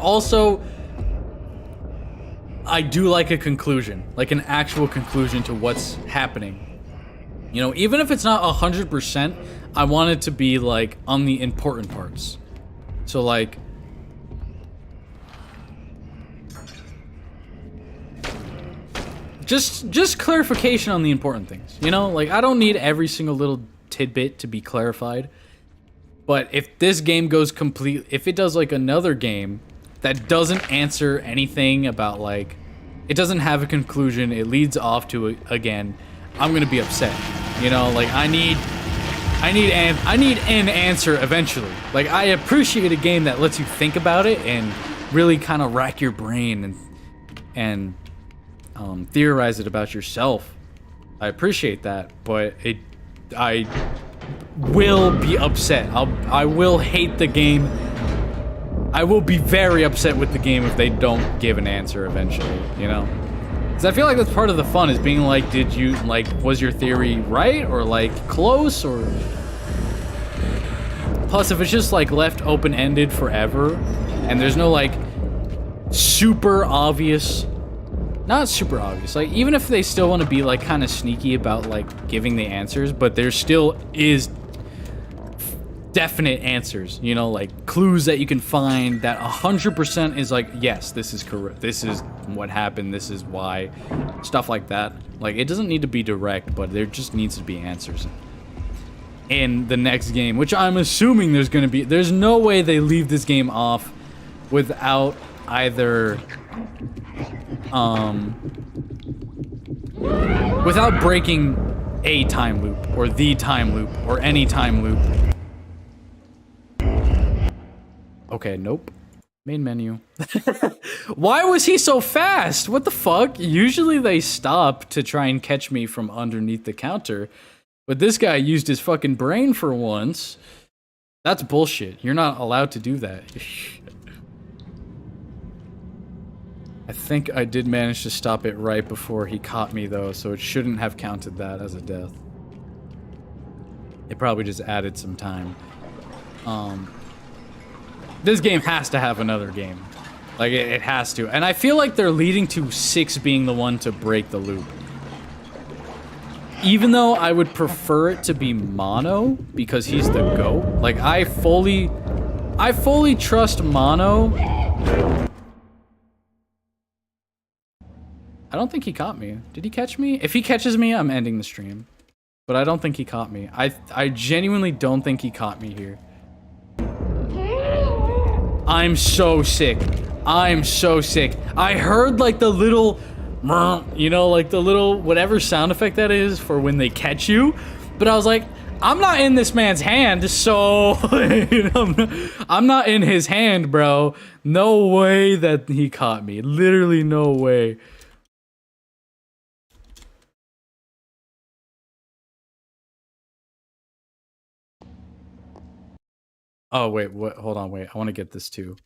do like a conclusion, like an actual conclusion to what's happening. You know, even if it's not 100%, I want it to be, like, on the important parts. So, like, just clarification on the important things, you know? Like, I don't need every single little tidbit to be clarified, but if this game goes complete, if it does like another game that doesn't answer anything about, like, it doesn't have a conclusion, it leads off to again, I'm gonna be upset, you know? Like, I need an answer eventually. Like, I appreciate a game that lets you think about it and really kind of rack your brain and theorize it about yourself. I appreciate that, but I will be upset. I will hate the game. I will be very upset with the game if they don't give an answer eventually, you know? Because I feel like that's part of the fun, is being like, did you, like, was your theory right, or, like, close, or... Plus, if it's just, like, left open-ended forever, and there's no, like, super obvious... Not super obvious, like, even if they still want to be, like, kind of sneaky about, like, giving the answers, but there still is definite answers, you know, like, clues that you can find that 100% is like, yes, this is correct, this is what happened, this is why, stuff like that. Like, it doesn't need to be direct, but there just needs to be answers. in the next game, which I'm assuming there's gonna be. There's no way they leave this game off without either without breaking a time loop or the time loop or any time loop. Okay, nope. Main menu. Why was he so fast? What the fuck? Usually they stop to try and catch me from underneath the counter, but this guy used his fucking brain for once. That's bullshit. You're not allowed to do that. I think I did manage to stop it right before he caught me though, so it shouldn't have counted that as a death. It probably just added some time. This game has to have another game. Like, it has to. And I feel like they're leading to 6 being the one to break the loop. Even though I would prefer it to be Mono, because he's the GOAT. Like, I fully trust Mono. I don't think he caught me. Did he catch me? If he catches me, I'm ending the stream. But I don't think he caught me. I genuinely don't think he caught me here. I'm so sick. I'm so sick. I heard like the little, you know, like the little whatever sound effect that is for when they catch you. But I was like, I'm not in this man's hand, so you know, I'm not in his hand, bro. No way that he caught me. Literally no way. Oh, wait, what? Hold on, wait. I want to get this too.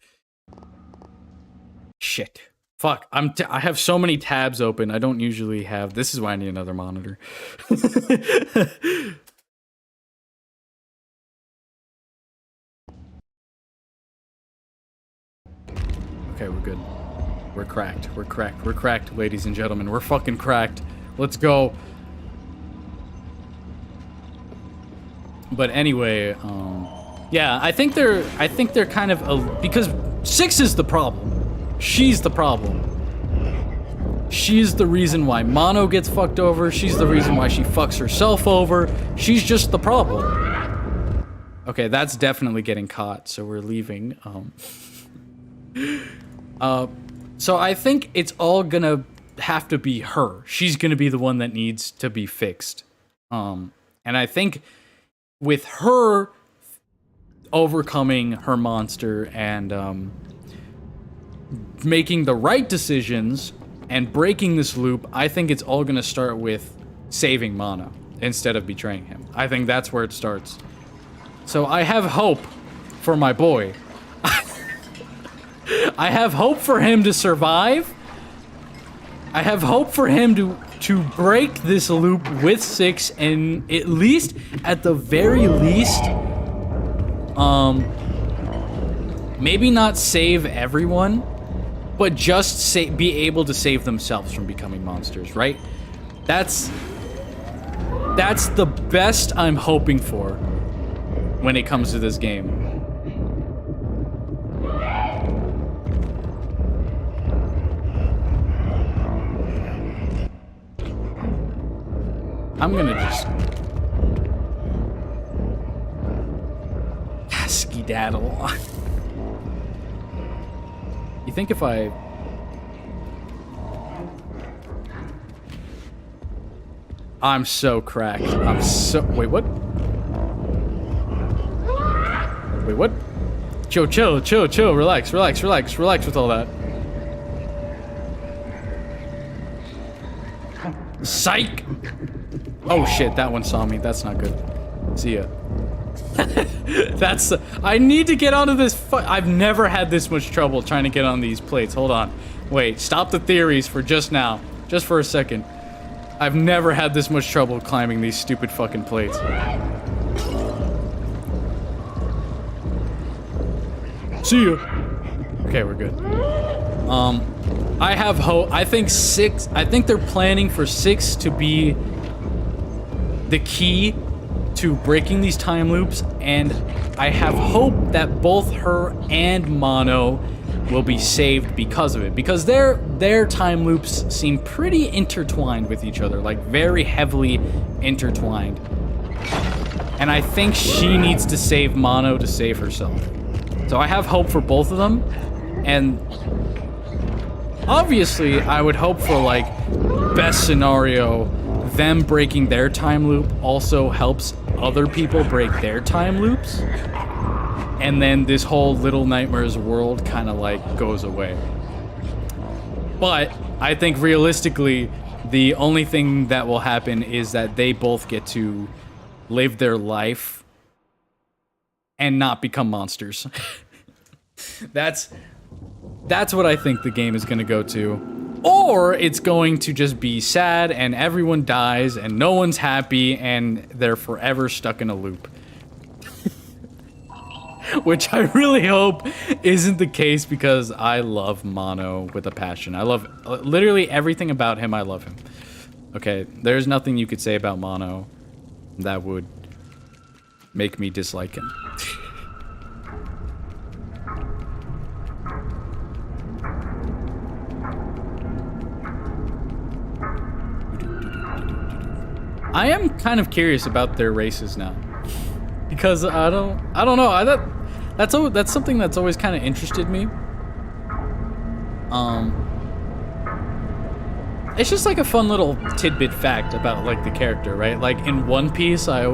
Shit. Fuck. I have so many tabs open. I don't usually have. This is why I need another monitor. Okay, we're good. We're cracked. We're cracked. We're cracked, ladies and gentlemen. We're fucking cracked. Let's go. But anyway, yeah, I think they're kind of because 6 is the problem. She's the problem. She's the reason why Mono gets fucked over. She's the reason why she fucks herself over. She's just the problem. Okay, that's definitely getting caught, so we're leaving. So I think it's all gonna have to be her. She's gonna be the one that needs to be fixed. And I think with her overcoming her monster and making the right decisions and breaking this loop, I think it's all gonna start with saving Mono instead of betraying him. I think that's where it starts. So I have hope for my boy. I have hope for him to survive. I have hope for him to break this loop with 6 and at the very least, maybe not save everyone, but just be able to save themselves from becoming monsters, right? That's the best I'm hoping for when it comes to this game. I'm gonna just skedaddle. You think if I'm so cracked. Wait, what? Wait, what? Chill, relax with all that. Psych! Oh shit, that one saw me. That's not good. See ya. I need to get onto this. I've never had this much trouble trying to get on these plates. Hold on. Wait, stop the theories for just now. Just for a second. I've never had this much trouble climbing these stupid fucking plates. See ya. Okay, we're good. I have hope. I think they're planning for 6 to be the key to breaking these time loops, and I have hope that both her and Mono will be saved because of it, because their time loops seem pretty intertwined with each other, like very heavily intertwined. And I think she needs to save Mono to save herself. So I have hope for both of them. And obviously, I would hope for, like, best scenario, them breaking their time loop also helps other people break their time loops. And then this whole Little Nightmares world kind of, like, goes away. But I think realistically, the only thing that will happen is that they both get to live their life and not become monsters. That's what I think the game is going to go to. Or it's going to just be sad and everyone dies and no one's happy and they're forever stuck in a loop. Which I really hope isn't the case because I love Mono with a passion. I love literally everything about him. I love him. Okay, there's nothing you could say about Mono that would make me dislike him. I am kind of curious about their races now, because I don't know. That's something that's always kind of interested me. It's just like a fun little tidbit fact about like the character, right? Like in One Piece, I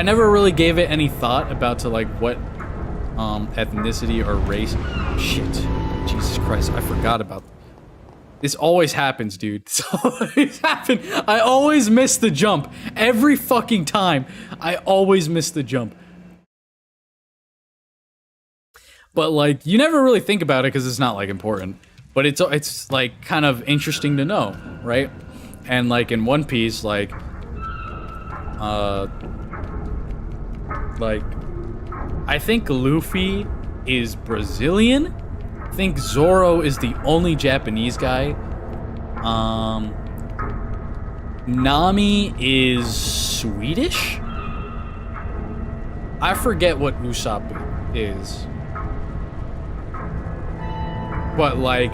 never really gave it any thought about to like what ethnicity or race. Shit, Jesus Christ, I forgot about. This always happens, dude. This always happens. I always miss the jump. Every fucking time. I always miss the jump. But, like, you never really think about it because it's not, like, important. But it's, like, kind of interesting to know, right? And, like, in One Piece, like, I think Luffy is Brazilian. I think Zoro is the only Japanese guy. Nami is Swedish? I forget what Usopp is. But, like,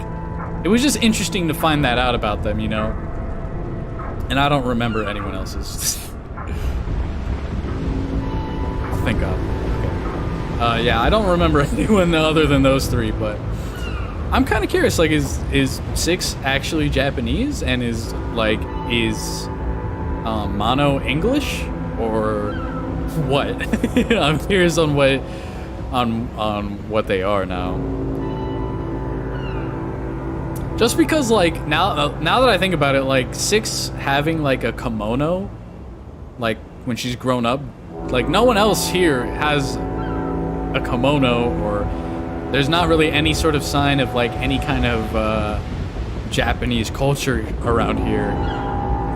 it was just interesting to find that out about them, you know? And I don't remember anyone else's. Thank God. Okay. Yeah, I don't remember anyone other than those three, but I'm kind of curious, like, is Six actually Japanese, and is Mono English, or what? I'm curious on what they are now. Just because, like, now that I think about it, like, Six having, like, a kimono, like, when she's grown up, like, no one else here has a kimono, or there's not really any sort of sign of, like, any kind of, Japanese culture around here,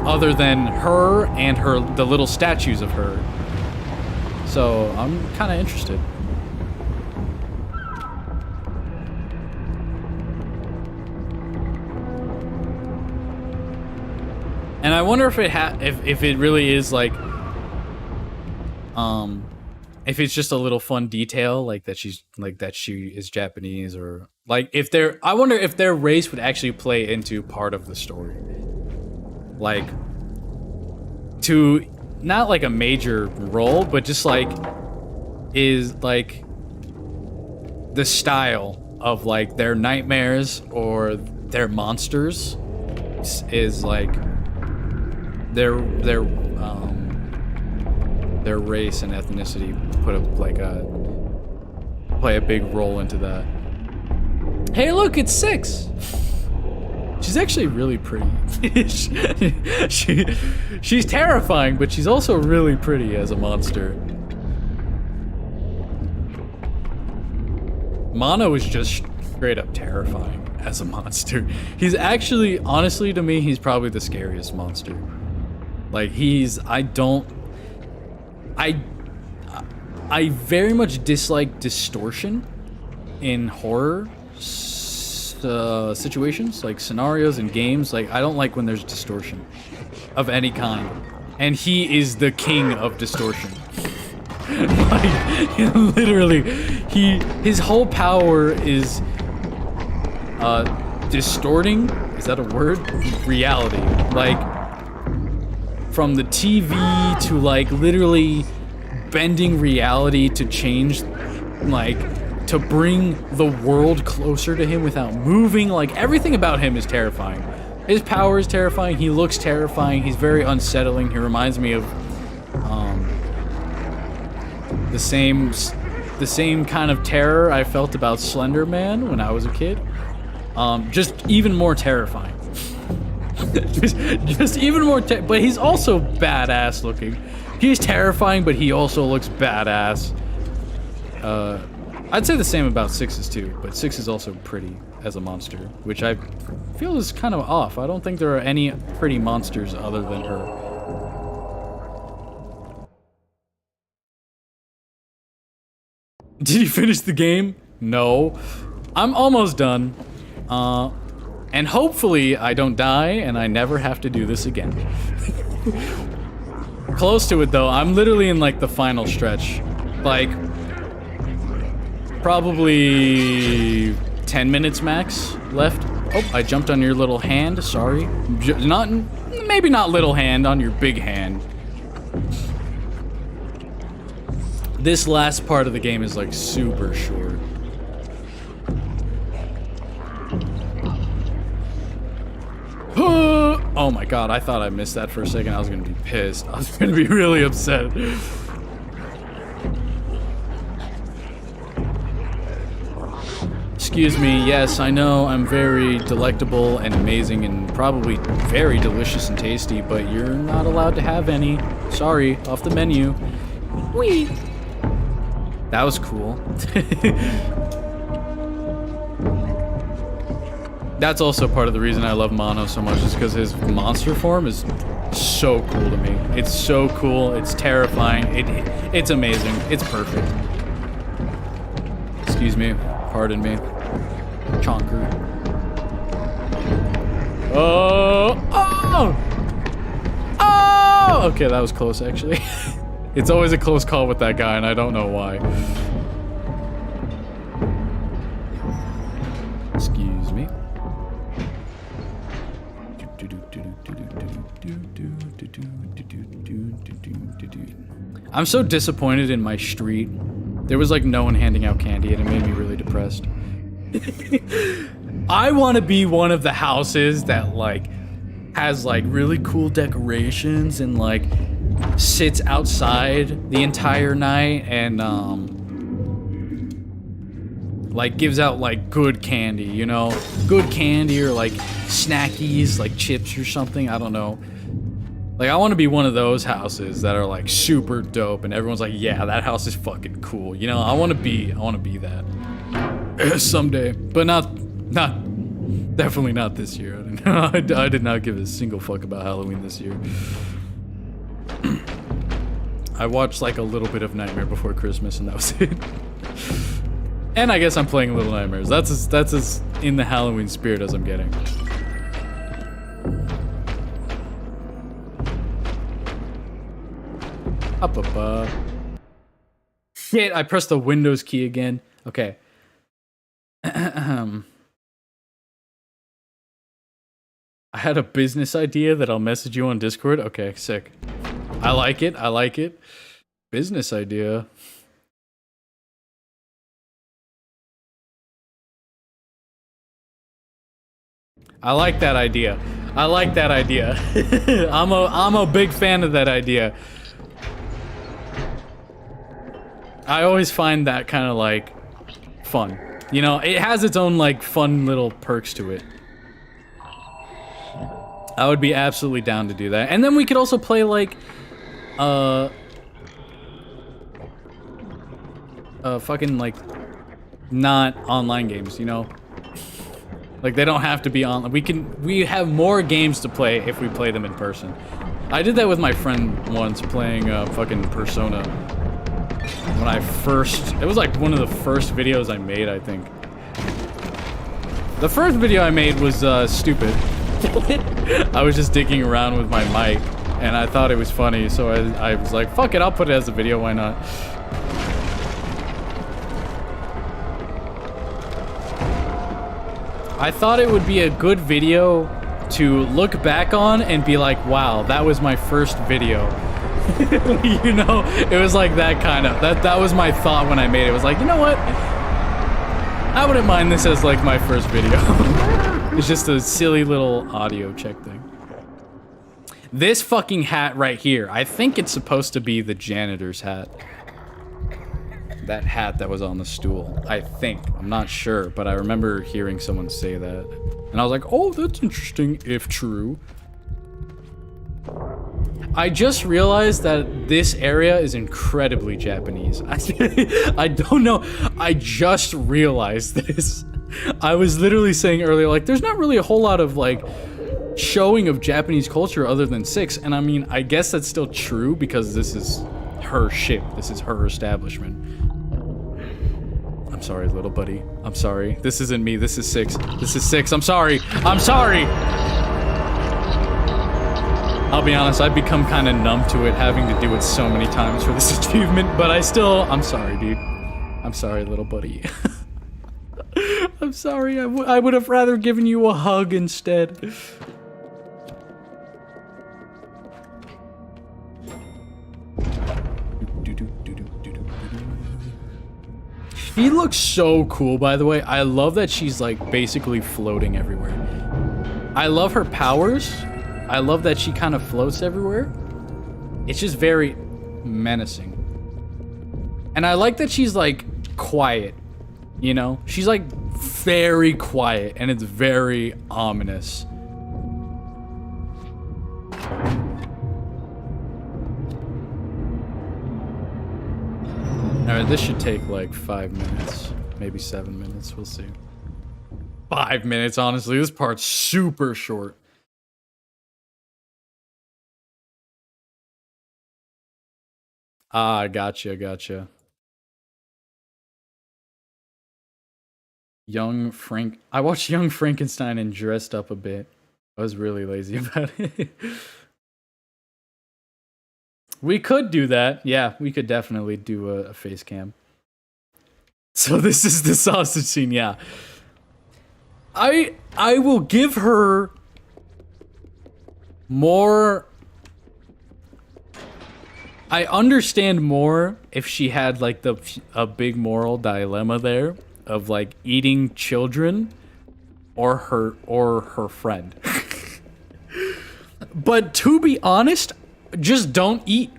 other than her and the little statues of her. So, I'm kind of interested. And I wonder if it really is like, if it's just a little fun detail, like that she is Japanese, or like I wonder if their race would actually play into part of the story, like to not like a major role, but just like is like the style of like their nightmares or their monsters is like their race and ethnicity play a big role into that. Hey, look, it's Six. She's actually really pretty. She's terrifying, but she's also really pretty as a monster. Mono is just straight up terrifying as a monster. He's actually, honestly, to me, he's probably the scariest monster. Like, I very much dislike distortion in horror situations, like scenarios and games. Like, I don't like when there's distortion of any kind. And he is the king of distortion. Like, literally, his whole power is distorting, is that a word? Reality. Like, from the TV to, like, literally bending reality to change, like, to bring the world closer to him without moving. Like, everything about him is terrifying. His power is terrifying. He looks terrifying. He's very unsettling. He reminds me of the same kind of terror I felt about Slender Man when I was a kid. Just even more terrifying. just even more. But he's also badass looking. He's terrifying, but he also looks badass. I'd say the same about Sixes too, but Six is also pretty as a monster, which I feel is kind of off. I don't think there are any pretty monsters other than her. Did you finish the game? No. I'm almost done. And hopefully I don't die and I never have to do this again. Close to it though. I'm literally in like the final stretch. Like, probably 10 minutes max left. Oh, I jumped on your little hand. Sorry. Maybe not little hand, on your big hand. This last part of the game is like super short. Oh my god, I thought I missed that for a second. I was gonna be pissed. I was gonna be really upset. Excuse me, yes, I know I'm very delectable and amazing and probably very delicious and tasty, but you're not allowed to have any. Sorry, off the menu. Whee! That was cool. That's also part of the reason I love Mono so much, is because his monster form is so cool to me. It's so cool, it's terrifying, it's amazing, it's perfect. Excuse me, pardon me. Chonker. Oh! Okay, that was close actually. It's always a close call with that guy and I don't know why. Excuse me. I'm so disappointed in my street. There was like no one handing out candy and it made me really depressed. I want to be one of the houses that like has like really cool decorations and like sits outside the entire night and like gives out like good candy, you know? Good candy or like snackies, like chips or something, I don't know. Like I want to be one of those houses that are like super dope and everyone's like, yeah, that house is fucking cool. You know, I want to be that. Someday, but definitely not this year. I did not give a single fuck about Halloween this year. I watched like a little bit of Nightmare Before Christmas and that was it. And I guess I'm playing Little Nightmares. That's as in the Halloween spirit as I'm getting. Up. Shit, I pressed the Windows key again. Okay. I had a business idea that I'll message you on Discord. Okay, sick. I like it. Business idea. I like that idea. I'm a big fan of that idea. I always find that kind of like fun. You know, it has its own like fun little perks to it. I would be absolutely down to do that. And then we could also play like fucking like not online games, you know? Like they don't have to be on. We have more games to play if we play them in person. I did that with my friend once playing fucking Persona. When it was like one of the first videos I made, I think. The first video I made was stupid. I was just digging around with my mic and I thought it was funny, so I was like, fuck it, I'll put it as a video, why not? I thought it would be a good video to look back on and be like, wow, that was my first video. You know, it was like that kind of, that was my thought when I made it. It was like, you know what? I wouldn't mind this as like my first video. It's just a silly little audio check thing. This fucking hat right here, I think it's supposed to be the janitor's hat. That hat that was on the stool, I think. I'm not sure, but I remember hearing someone say that. And I was like, oh, that's interesting, if true. I just realized that this area is incredibly Japanese. I don't know. I just realized this. I was literally saying earlier, like, there's not really a whole lot of, like, showing of Japanese culture other than 6. And I mean, I guess that's still true because this is her ship. This is her establishment. I'm sorry, little buddy. I'm sorry. This isn't me. This is 6. This is 6. I'm sorry. I'm sorry. I'll be honest, I've become kind of numb to it, having to do it so many times for this achievement, but I'm sorry, dude. I'm sorry, little buddy. I'm sorry, I would have rather given you a hug instead. She looks so cool, by the way. I love that she's, like, basically floating everywhere. I love her powers. I love that she kind of floats everywhere. It's just very menacing. And I like that she's, like, quiet, you know? She's, like, very quiet, and it's very ominous. Alright, this should take, like, 5 minutes. Maybe 7 minutes, we'll see. 5 minutes, honestly. This part's super short. Ah, gotcha. I watched Young Frankenstein and dressed up a bit. I was really lazy about it. We could do that. Yeah, we could definitely do a face cam. So this is the sausage scene, yeah. I will give her more. I understand more if she had like a big moral dilemma there of like eating children or her friend. But to be honest, just don't eat.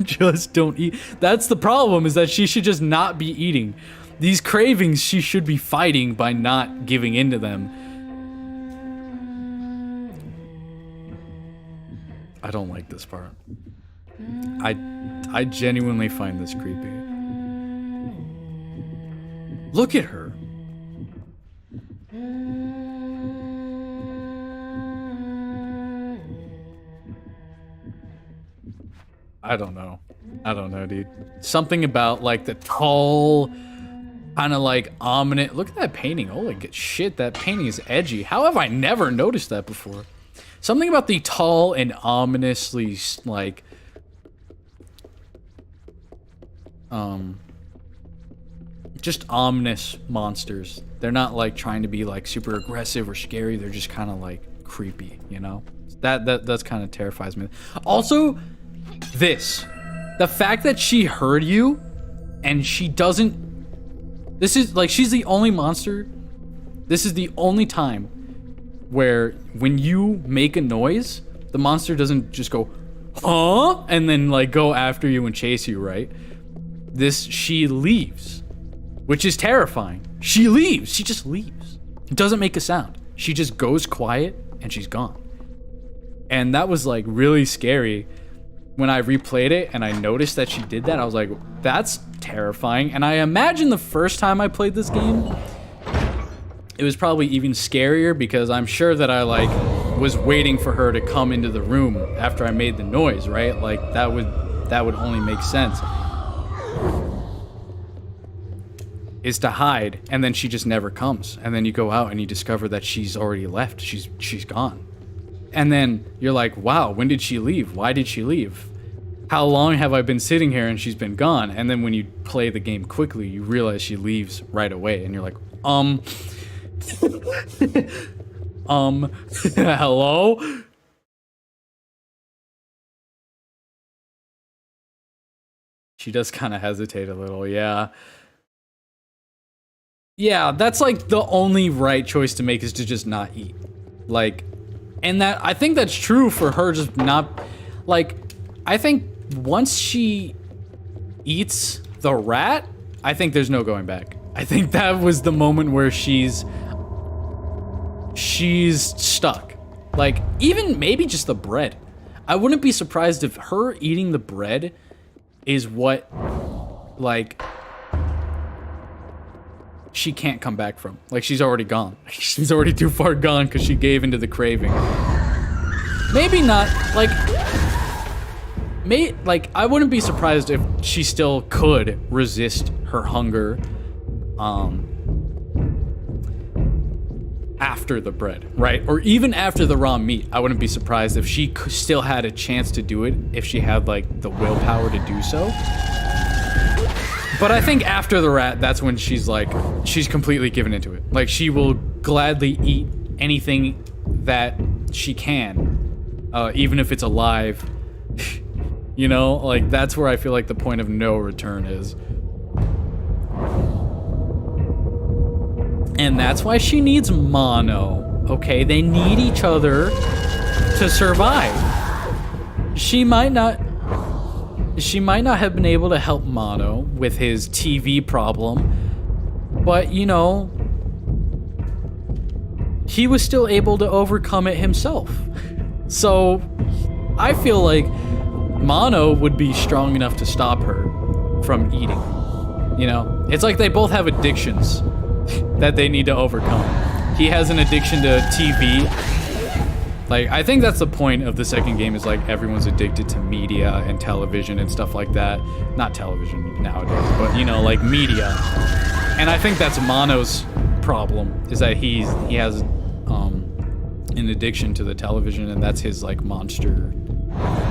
Just don't eat. That's the problem, is that she should just not be eating. These cravings she should be fighting by not giving into them. I don't like this part. I genuinely find this creepy. Look at her. I don't know, dude. Something about like the tall, kind of like ominous. Look at that painting. Holy shit, that painting is edgy. How have I never noticed that before? Something about the tall and ominously like just ominous monsters. They're not like trying to be like super aggressive or scary. They're just kind of like creepy, you know? That's kind of terrifies me. Also, the fact that she heard you and she doesn't, this is like, she's the only monster. This is the only time where when you make a noise, the monster doesn't just go, huh? And then like go after you and chase you, right? She leaves, which is terrifying. She leaves. She just leaves. It doesn't make a sound. She just goes quiet and she's gone. And that was like really scary. When I replayed it and I noticed that she did that, I was like, that's terrifying. And I imagine the first time I played this game, it was probably even scarier because I'm sure that I like was waiting for her to come into the room after I made the noise, right? Like that would only make sense. Is to hide, and then she just never comes. And then you go out and you discover that she's already left. She's gone. And then you're like, wow, when did she leave? Why did she leave? How long have I been sitting here and she's been gone? And then when you play the game quickly, you realize she leaves right away. And you're like, hello? She does kind of hesitate a little, yeah. Yeah, that's like the only right choice to make is to just not eat. Like, and that, I think that's true for her, just not, like, I think once she eats the rat, I think there's no going back. I think that was the moment where she's stuck. Like, even maybe just the bread. I wouldn't be surprised if her eating the bread is what, like, she can't come back from. Like, she's already gone. She's already too far gone because she gave into the craving. Maybe not, like, I wouldn't be surprised if she still could resist her hunger, after the bread, right? Or even after the raw meat. I wouldn't be surprised if she still had a chance to do it if she had, like, the willpower to do so. But I think after the rat, that's when she's, like, she's completely given into it. Like, she will gladly eat anything that she can, even if it's alive. You know? Like, that's where I feel like the point of no return is. And that's why she needs Mono, okay? They need each other to survive. She might not have been able to help Mono with his TV problem, but, you know, he was still able to overcome it himself. So, I feel like Mono would be strong enough to stop her from eating. You know? It's like they both have addictions that they need to overcome. He has an addiction to TV. Like, I think that's the point of the second game, is like everyone's addicted to media and television and stuff like that. Not television nowadays, but, you know, like media. And I think that's Mono's problem, is that he has an addiction to the television, and that's his, like, monster.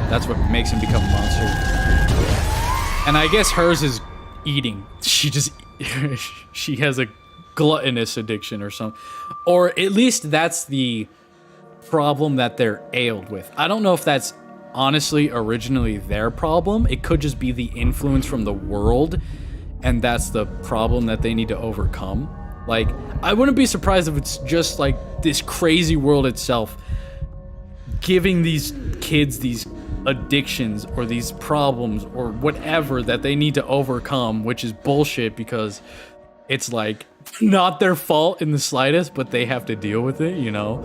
That's what makes him become a monster. And I guess hers is eating. She has a gluttonous addiction or something. Or at least that's the problem that they're ailed with. I don't know if that's honestly originally their problem. It could just be the influence from the world, and that's the problem that they need to overcome. Like, I wouldn't be surprised if it's just like this crazy world itself giving these kids these addictions or these problems or whatever that they need to overcome, which is bullshit because it's like not their fault in the slightest, but they have to deal with it, you know?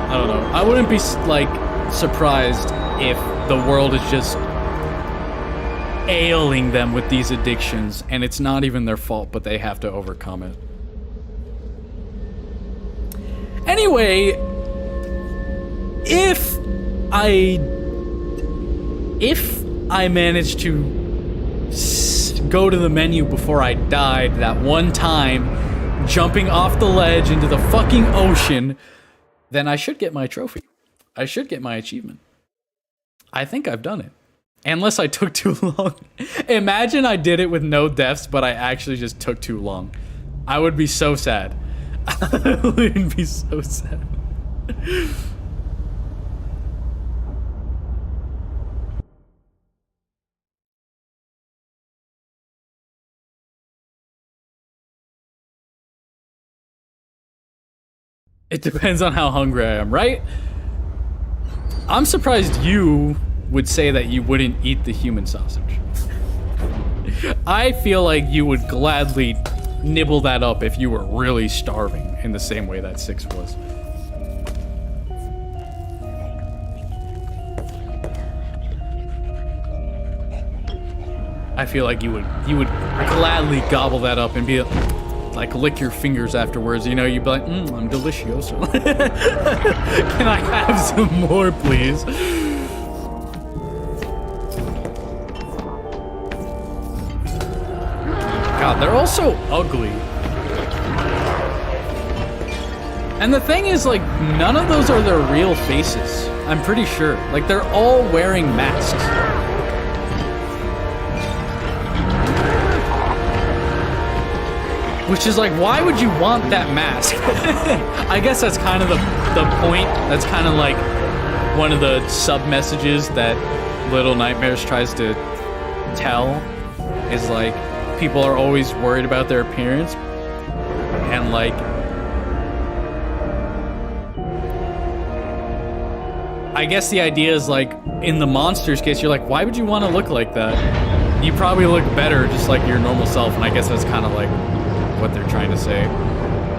I don't know. I wouldn't be, like, surprised if the world is just ailing them with these addictions and it's not even their fault, but they have to overcome it. Anyway, if I managed to go to the menu before I died that one time, jumping off the ledge into the fucking ocean, then I should get my trophy. I should get my achievement. I think I've done it. Unless I took too long. Imagine I did it with no deaths, but I actually just took too long. I would be so sad. I would be so sad. It depends on how hungry I am, right? I'm surprised you would say that you wouldn't eat the human sausage. I feel like you would gladly nibble that up if you were really starving in the same way that Six was. I feel like you would gladly gobble that up and be like, lick your fingers afterwards, you know, you'd be like, I'm delicioso. Can I have some more, please? God, they're all so ugly. And the thing is, like, none of those are their real faces. I'm pretty sure. Like, they're all wearing masks. Which is like, why would you want that mask? I guess that's kind of the point. That's kind of like one of the sub messages that Little Nightmares tries to tell is like people are always worried about their appearance, and like I guess the idea is like in the monster's case, you're like, why would you want to look like that? You probably look better just like your normal self, and I guess that's kind of like what they're trying to say.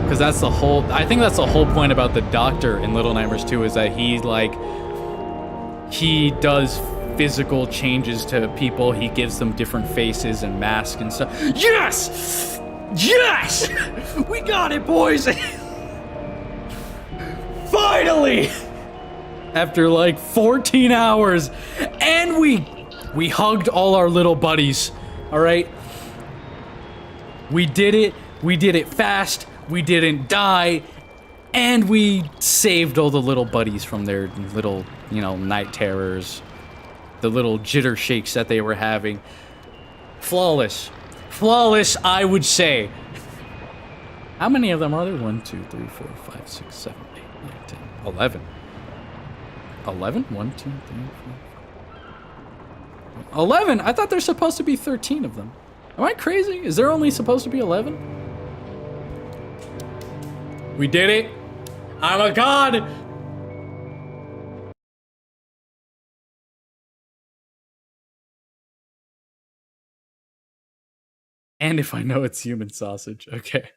Because that's the whole, I think that's the whole point about the doctor in Little Nightmares 2 is that he does physical changes to people. He gives them different faces and masks and stuff. Yes! Yes! We got it, boys! Finally! After like 14 hours, and we hugged all our little buddies, all right? We did it fast, we didn't die, and we saved all the little buddies from their little, night terrors, the little jitter shakes that they were having. Flawless. Flawless, I would say. How many of them are there? 1, 2, 3, 4, 5, 6, 7, 8, 9, 10, 11. 11? 1, 2, 3, 4. 11? I thought there's supposed to be 13 of them. Am I crazy? Is there only supposed to be 11? We did it! I'm a god! And if I know it's human sausage, okay.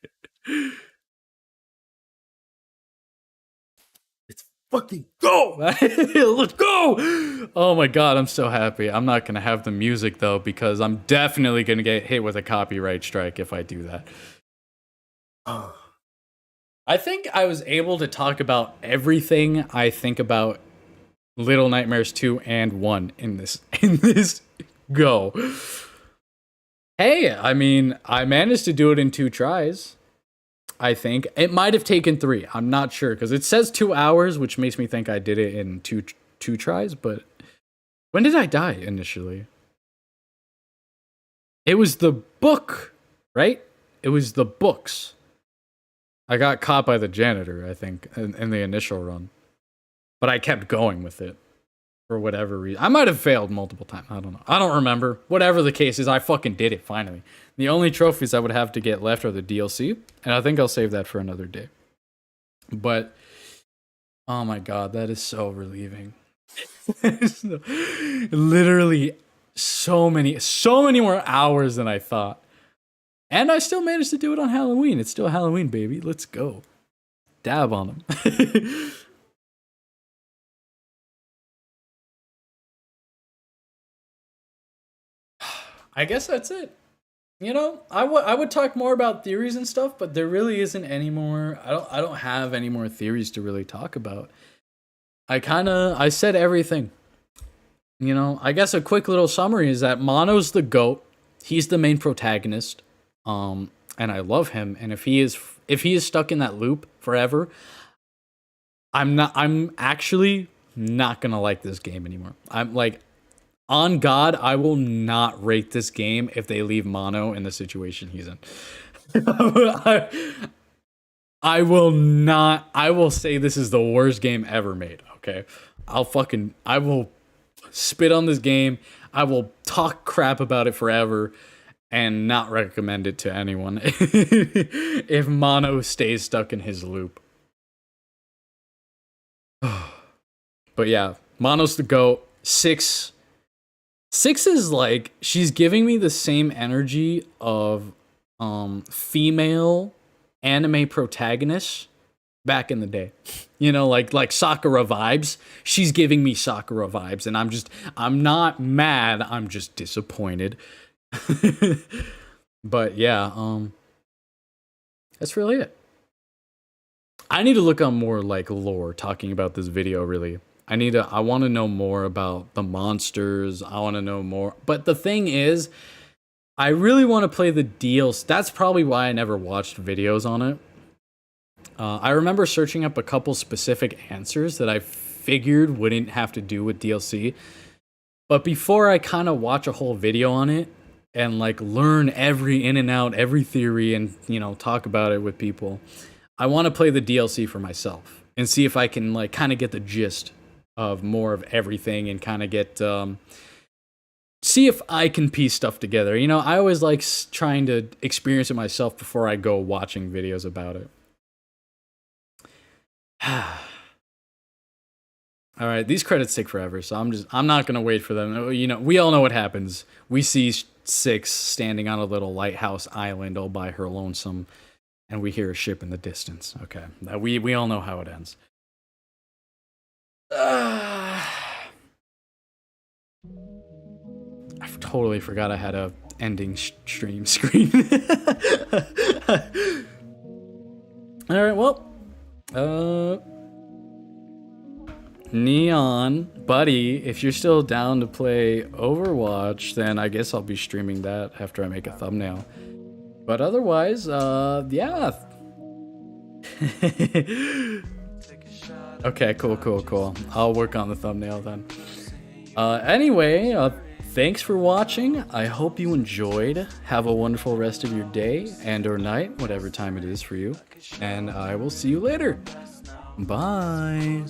Let's fucking go! Let's go! Oh my god, I'm so happy. I'm not gonna have the music though, because I'm definitely gonna get hit with a copyright strike if I do that. I think I was able to talk about everything I think about Little Nightmares 2 and 1 in this go. Hey, I mean, I managed to do it in 2 tries. I think it might have taken 3. I'm not sure because it says 2 hours, which makes me think I did it in two tries. But when did I die initially? It was the book, right? It was the books. I got caught by the janitor, I think, in the initial run. But I kept going with it for whatever reason. I might have failed multiple times. I don't know. I don't remember. Whatever the case is, I fucking did it finally. The only trophies I would have to get left are the DLC, and I think I'll save that for another day. But, oh my god, that is so relieving. Literally so many more hours than I thought. And I still managed to do it on Halloween. It's still Halloween, baby. Let's go. Dab on them. I guess that's it. I would talk more about theories and stuff, but there really isn't any more. I don't have any more theories to really talk about. I said everything. I guess a quick little summary is that Mono's the GOAT. He's the main protagonist. And I love him. And if he is stuck in that loop forever, I'm actually not gonna like this game anymore. I'm like, on God, I will not rate this game if they leave Mono in the situation he's in. I will not. I will say this is the worst game ever made, okay? I will spit on this game. I will talk crap about it forever and not recommend it to anyone if Mono stays stuck in his loop. But yeah, Mono's the GOAT. Six is like, she's giving me the same energy of female anime protagonists back in the day. Like Sakura vibes. She's giving me Sakura vibes, and I'm not mad, I'm just disappointed. But yeah, that's really it. I need to look on more like lore talking about this video, really. I want to know more about the monsters. I want to know more. But the thing is, I really want to play the DLC. That's probably why I never watched videos on it. I remember searching up a couple specific answers that I figured wouldn't have to do with DLC. But before I kind of watch a whole video on it and like learn every in and out, every theory, and talk about it with people, I want to play the DLC for myself and see if I can like kind of get the gist of more of everything and kind of get see if I can piece stuff together. You know, I always like trying to experience it myself before I go watching videos about it. All right, these credits take forever, so I'm not gonna wait for them. You know, we all know what happens. We see Six standing on a little lighthouse island all by her lonesome, and we hear a ship in the distance. Okay, we all know how it ends. I totally forgot I had a ending stream screen. All right, well, Neon, buddy, if you're still down to play Overwatch, then I guess I'll be streaming that after I make a thumbnail. But otherwise, yeah. Okay, cool. I'll work on the thumbnail then. Anyway, thanks for watching. I hope you enjoyed. Have a wonderful rest of your day and or night, whatever time it is for you. And I will see you later. Bye.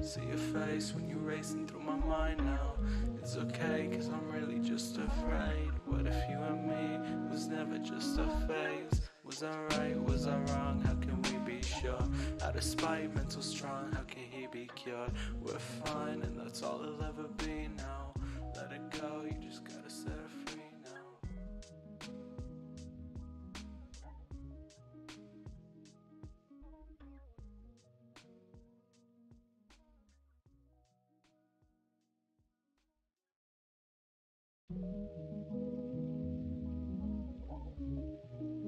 See your face when you're racing through my mind now. It's okay, cause I'm really just afraid. What if you and me was never just a phase? Was I right, was I wrong? How can we be sure? Out of spite, mental strong, how can he be cured? We're fine, and that's all it'll ever be now. Let it go, you just